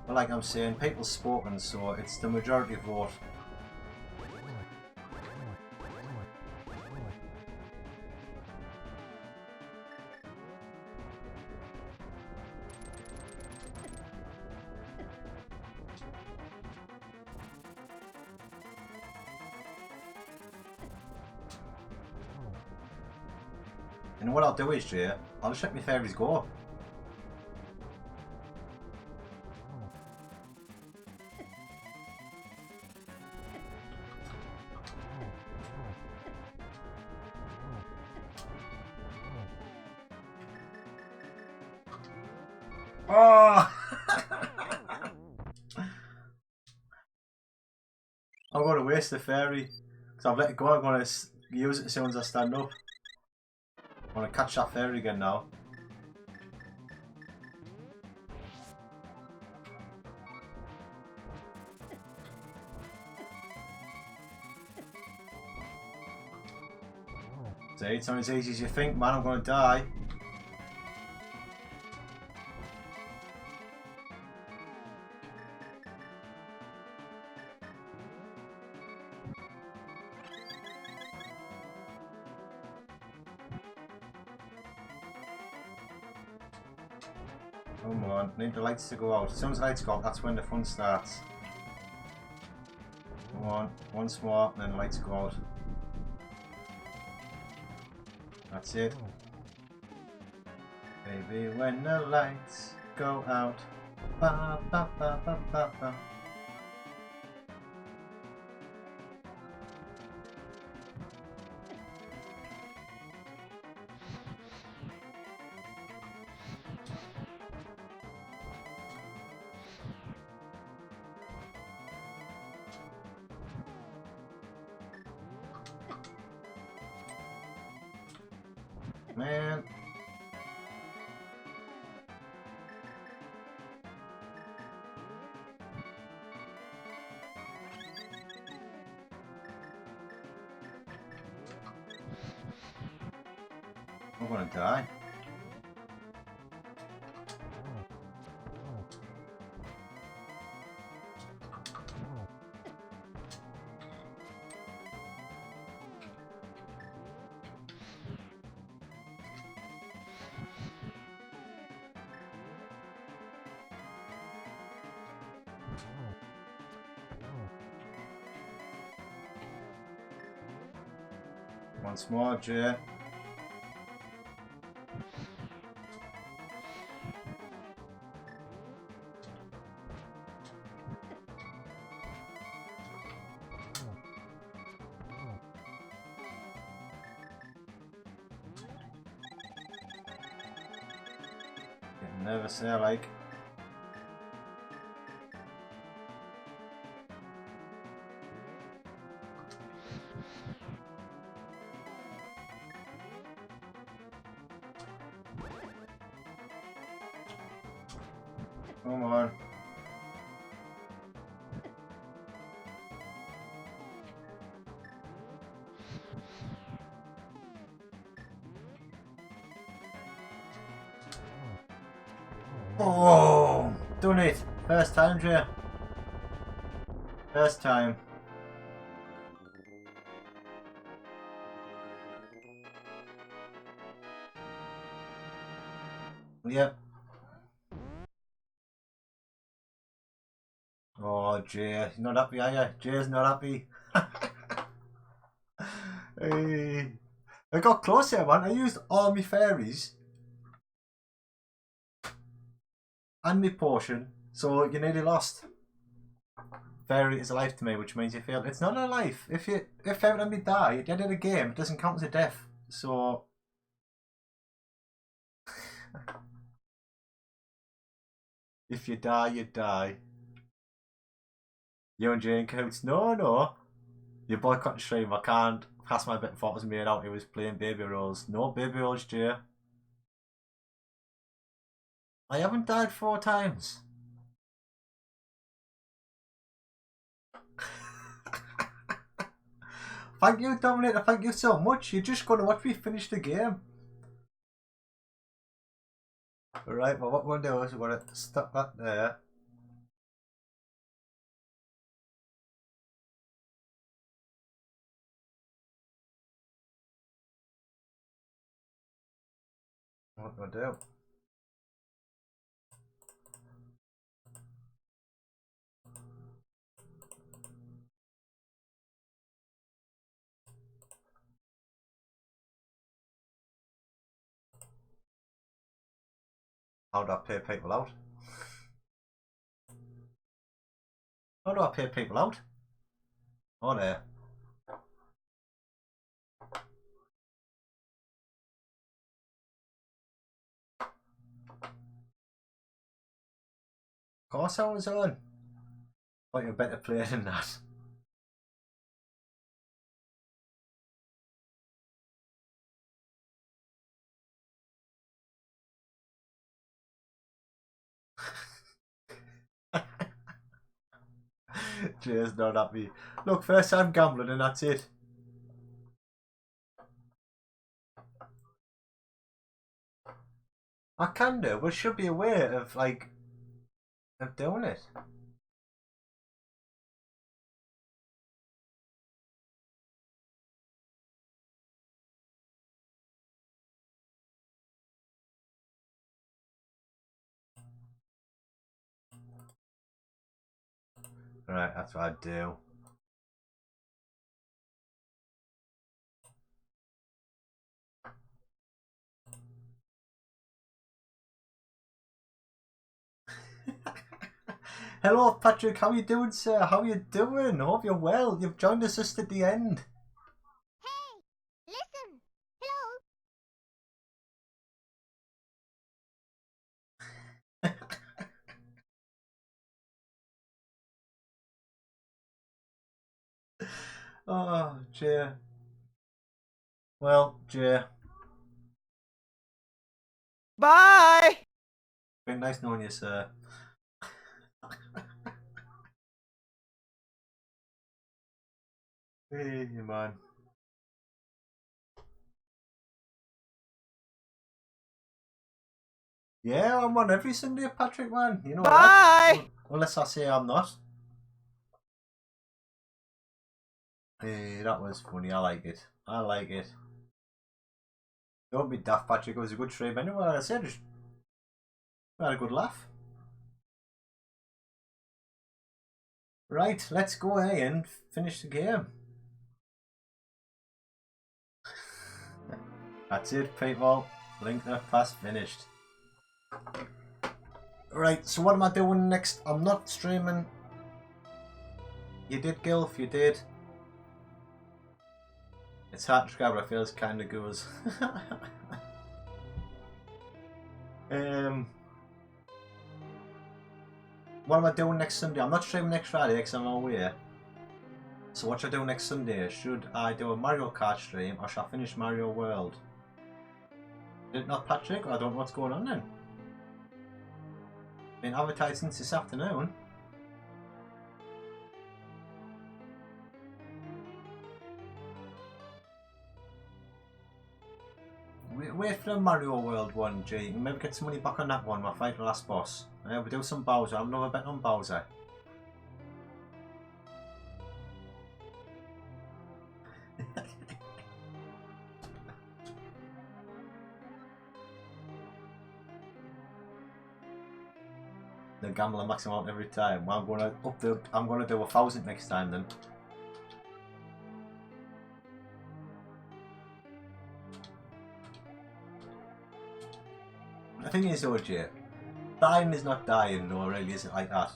But like I'm saying, people's spoken, so it's the majority vote. And what I'll do is, Jay, I'll just let my fairies go. Oh! I'm going to waste the fairy. Because I've let it go, I'm going to use it as soon as I stand up. I'm going to catch that fairy again now. See, it's not as easy as you think, man. I'm going to die. Come on, need the lights to go out. As soon as the lights go out, that's when the fun starts. Come on, once more, and then the lights go out. That's it. Baby, when the lights go out. Ba, ba, ba, ba, ba, ba. Man. I'm gonna die. Once more, Jay. Never say I like. Come on. Oh, done it. First time, Jay. First time. Yep. Oh, Jay, you're not happy, are you? Jay's not happy. Hey. I got close here, man. I used all my fairies and my potion, so you nearly lost. Fairy is a life to me, which means you failed. It's not a life. If every time you die at the end of the game, it doesn't count as a death. So if you die, you die. You and Jane counts. No. Your boycott stream. I can't pass my bit and thought it was made out. He was playing baby rolls. No baby rolls, Jay. I haven't died 4 times. Thank you, Dominator. Thank you so much. You're just going to watch me finish the game. Alright, well, what we're going to do is we're going to stop that there. What do I do? How do I pay people out? How do I pay people out? Oh, there. Of course I was on. But you're a better player than that. Jay's not happy. Look, first I'm gambling and that's it. I can do, but should be aware of like of doing it. Right, that's what I do. Hello Patrick, how you doing sir? How you doing? Hope you're well. You've joined us just at the end. Hey, listen. Hello. Oh, Jay. Well, Jay. Bye! Been nice knowing you, sir. Hey, man. Yeah, I'm on every Sunday, Patrick, man. You know Bye! that. Unless I say I'm not. Hey, that was funny. I like it. I like it. Don't be daft, Patrick. It was a good stream anyway. Like I said, just had a good laugh. Right, let's go ahead and finish the game. That's it, people. Link the pass finished. Right, so what am I doing next? I'm not streaming. You did, Gilf, you did. It's hard to describe, but I feel it kind of goes. What am I doing next Sunday? I'm not streaming next Friday because I'm away. So what should I do next Sunday? Should I do a Mario Kart stream or should I finish Mario World? Did it not, Patrick? I don't know what's going on then. Been advertised since this afternoon. Wait for the Mario World one, G. Maybe get some money back on that one. We'll fight the last boss. We'll do some Bowser. I'm never betting on Bowser. The gambler max amount every time. Well, I'm gonna do 1,000 next time then. The thing is, OJ, dying is not dying, no, really, isn't like that.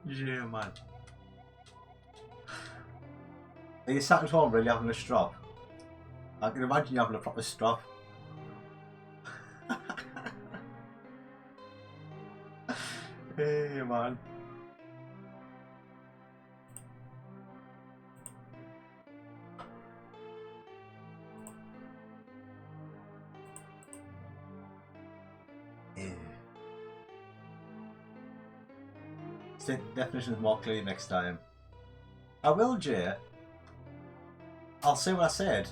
Yeah, man. Are you sat at home really having a strop? I can imagine you having a proper strop. Hey, man. Definition is more clear next time. I will, Jay. I'll say what I said.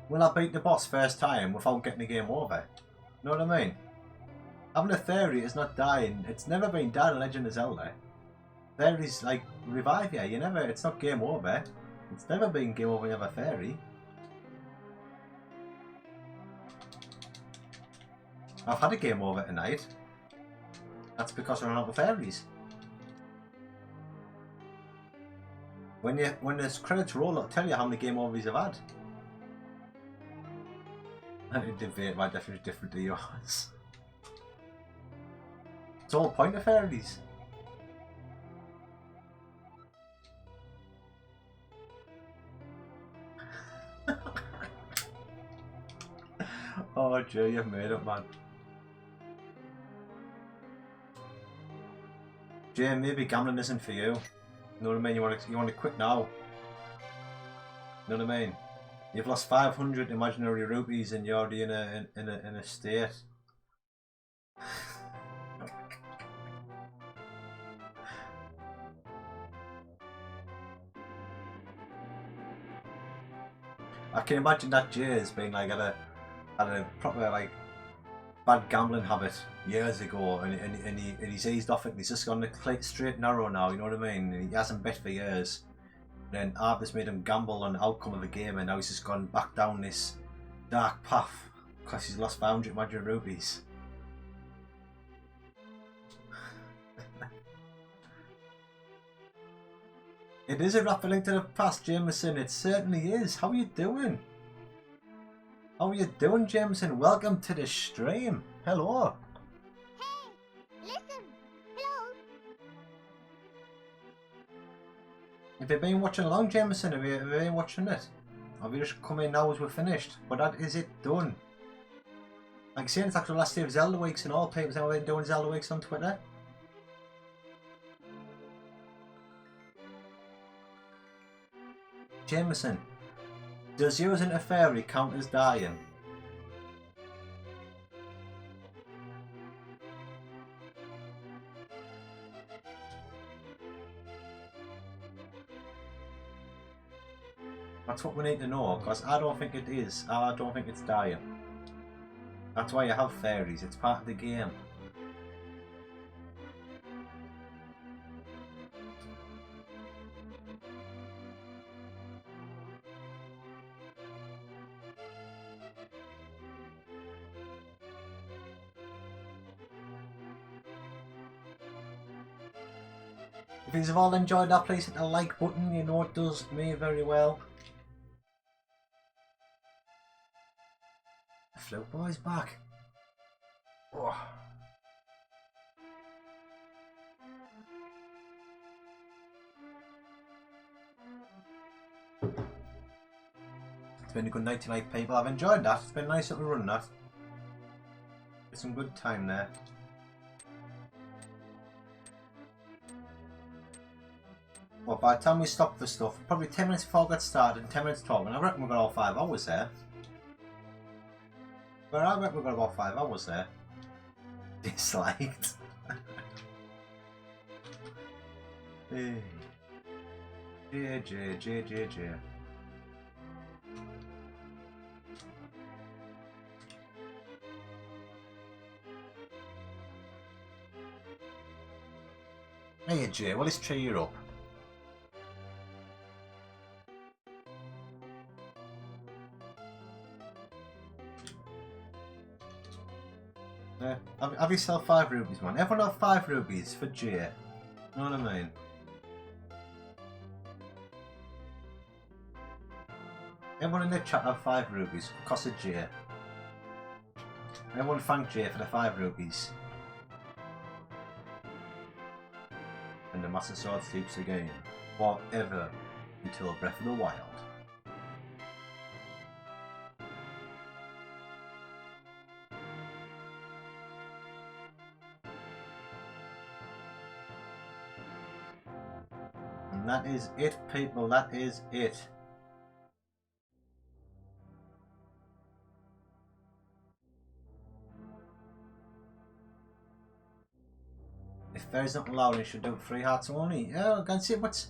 Will I beat the boss first time without getting the game over? Know what I mean? Having a theory is not dying. It's never been done in Legend of Zelda. Theories like revive you. You never. It's not game over. It's never been game over when you have a fairy. I've had a game over tonight. That's because I ran out of fairies. When the credits roll, it'll tell you how many game overs you've had. And it debate my definition is different to yours. It's all the point of fairies. Oh, Jay, you've made it, man. Jay, maybe gambling isn't for you. You know what I mean? You want to quit now. You know what I mean? You've lost 500 imaginary rupees and you're already in a state. I can imagine that Jay has been like at a proper like bad gambling habit years ago, and he's eased off it. And he's just gone the straight and narrow now. You know what I mean? And he hasn't bet for years. And then I've just made him gamble on the outcome of the game, and now he's just gone back down this dark path because he's lost 500 magic rupees. It is a rapid link to the past, Jameson. It certainly is. How are you doing? How are you doing, Jameson? Welcome to the stream. Hello. Hey, listen. Hello. Have you been watching along, Jameson? Have you been watching it? Have you just come in now as we're finished? But that is it done. Like I say, it's actually the last day of Zelda Weeks and all. People have been doing Zelda Weeks on Twitter. Jameson, does using a fairy count as dying? That's what we need to know, because I don't think it is. I don't think it's dying. That's why you have fairies, it's part of the game. If you've all enjoyed that, please hit the like button. You know it does me very well. The Float Boy's back. Oh. It's been a good night tonight, people. I've enjoyed that. It's been a nice little run, that. It's some good time there. Well, by the time we stopped for stuff, probably 10 minutes before I got started and 10 minutes talking, I reckon we got all 5 hours there. But I reckon we got about 5 hours there. Disliked. Hey. J. Hey Jay, well let's cheer you up. Have yourself 5 rupees, man. Everyone have 5 rupees for Jay. You know what I mean? Everyone in the chat have 5 rupees. Cost of Jay. Everyone thank Jay for the 5 rupees. And the Master Sword sleeps again. Forever. Until Breath of the Wild. And that is it, people. That is it. If fairies not allowed, you should do 3 hearts only. Yeah, I can see what's.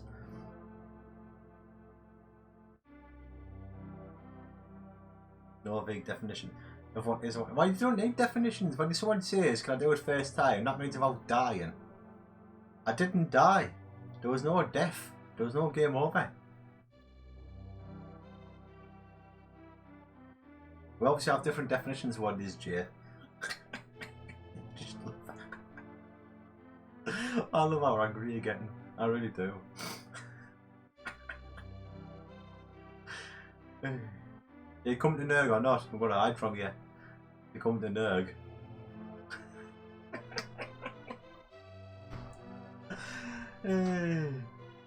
No big definition of what is what. Why you don't need definitions? When someone says, "Can I do it first time?" That means about dying. I didn't die. There was no death. There was no game over. We obviously have different definitions of what it is, Jay. I love how angry you're getting. I really do. You come to Nerg or not? I'm going to hide from you. You come to Nerg.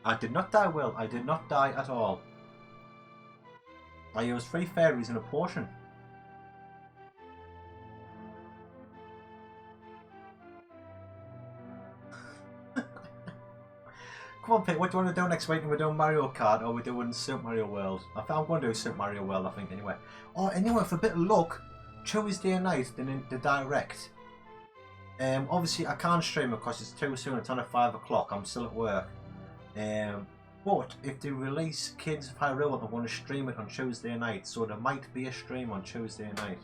I did not die, Will. I did not die at all. I used 3 fairies and a potion. Come on, Pete, what do you want to do next week? We're doing Mario Kart or we're doing Super Mario World? I'm going to do Super Mario World, I think, anyway. Oh, anyway, for a bit of luck, Tuesday night, the direct. Obviously, I can't stream it because it's too soon. It's on at 5 o'clock. I'm still at work. But if they release Kids of Hyrule, I'm going to stream it on Tuesday night. So there might be a stream on Tuesday night.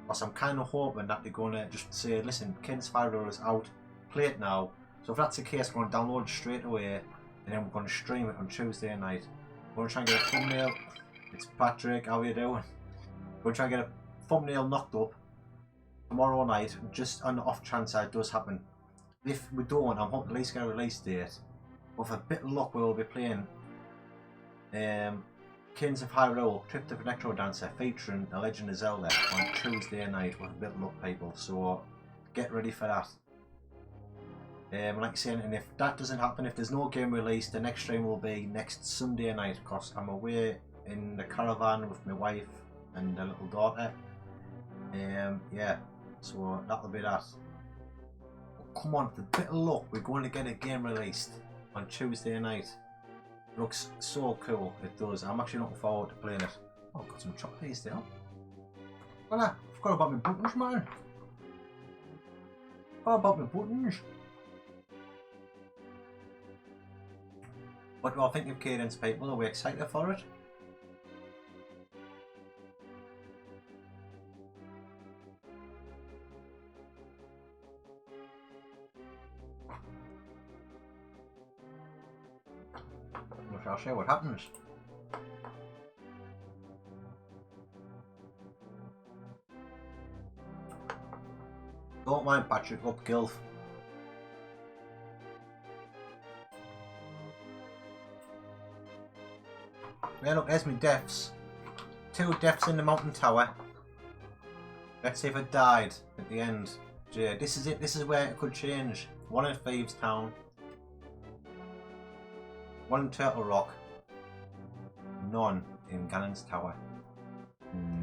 Because I'm kind of hoping that they're going to just say, listen, Kids of Hyrule is out. Play it now. So if that's the case, I'm going to download it straight away. And then we're going to stream it on Tuesday night. We're going to try and get a thumbnail. It's Patrick, how are you doing? We're going to try and get a thumbnail knocked up tomorrow night, just on the off chance that it does happen. If we don't, I'm hoping at least get a release date. With a bit of luck, we'll be playing Kings of Hyrule, Trip to the Necro Dancer, featuring The Legend of Zelda on Tuesday night with a bit of luck, people. So get ready for that. Like I said, and if that doesn't happen, if there's no game released, the next stream will be next Sunday night because I'm away in the caravan with my wife and the little daughter. Yeah, so that'll be that. But come on, with a bit of luck, we're going to get a game released on Tuesday night. It looks so cool, it does. I'm actually looking forward to playing it. Oh, I've got some chocolates there. Well, I forgot about my buttons, man. Forgot about my buttons. What do I think of Cadence, people? Are we excited for it? We shall see what happens. Don't mind Patrick, up Gilf. Yeah, look, there's my deaths. 2 deaths in the mountain tower. Let's see if it died at the end. Jay, this is it. This is where it could change. 1 in Thieves Town. 1 in Turtle Rock. None in Ganon's Tower.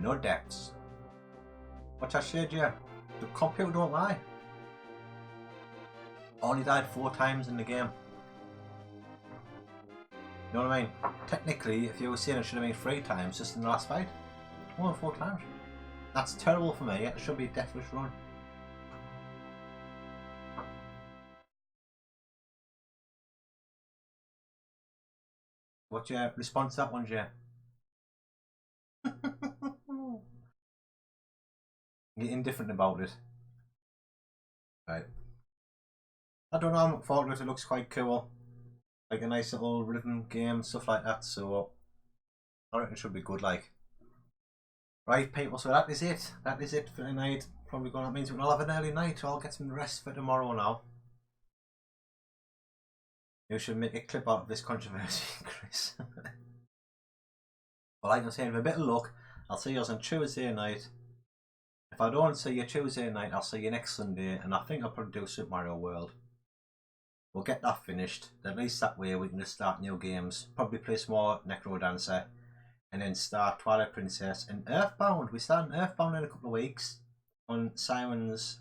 No deaths. What I said, yeah. The computer don't lie. Only died 4 times in the game. You know what I mean? Technically, if you were saying it should have been 3 times just in the last fight. More than 4 times. That's terrible for me. It should be a deathless run. What's your response to that one, Jay? You're indifferent about it. Right. I don't know, I'm looking forward to it. It looks quite cool. Like a nice little rhythm game, stuff like that, so I reckon it should be good, like. Right, people, so that is it. That is it for tonight. Probably going, that means we'll have an early night, so I'll get some rest for tomorrow now. You should make a clip out of this controversy, Chris. But like I'm saying, with a bit of luck, I'll see you on Tuesday night. If I don't see you Tuesday night, I'll see you next Sunday, and I think I'll probably do Super Mario World. We'll get that finished. At least that way we can just start new games. Probably play some more Necro Dancer. And then start Twilight Princess and Earthbound. We're starting Earthbound in a couple of weeks. On Simon's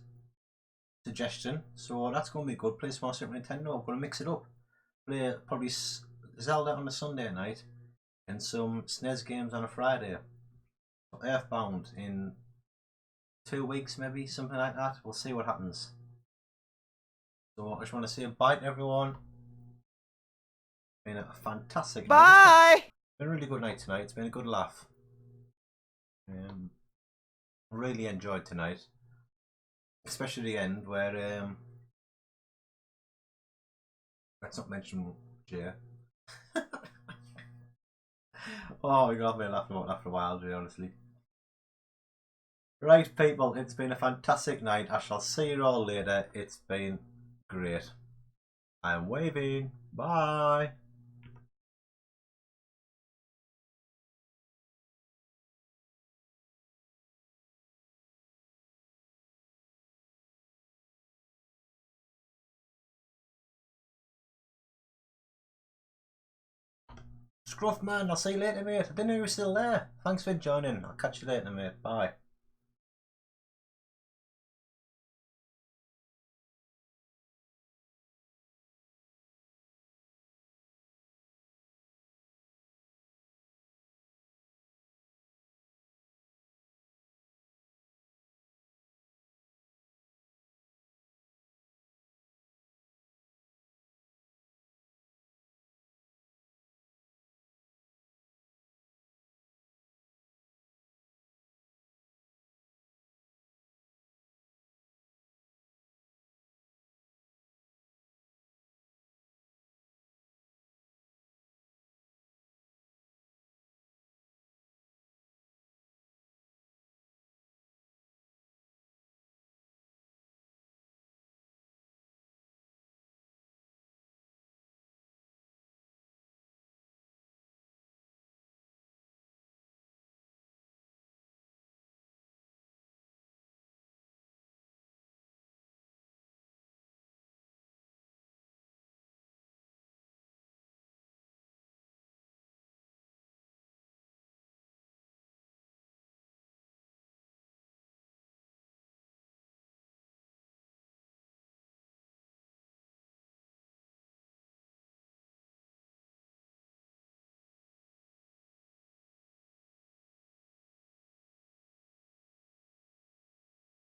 suggestion. So that's going to be good. Play some more Super Nintendo. I'm going to mix it up. Play probably Zelda on a Sunday night. And some SNES games on a Friday. So Earthbound in 2 weeks maybe. Something like that. We'll see what happens. So I just want to say bye to everyone. It's been a fantastic Bye! night. It's been a really good night tonight. It's been a good laugh. Really enjoyed tonight. Especially the end where let's not mention Yeah. Oh, you got me laughing about that for a while, Jay, honestly. Right, people, it's been a fantastic night. I shall see you all later. It's been great. I'm waving. Bye. Scruff man, I'll see you later, mate. I didn't know you were still there. Thanks for joining. I'll catch you later, mate. Bye.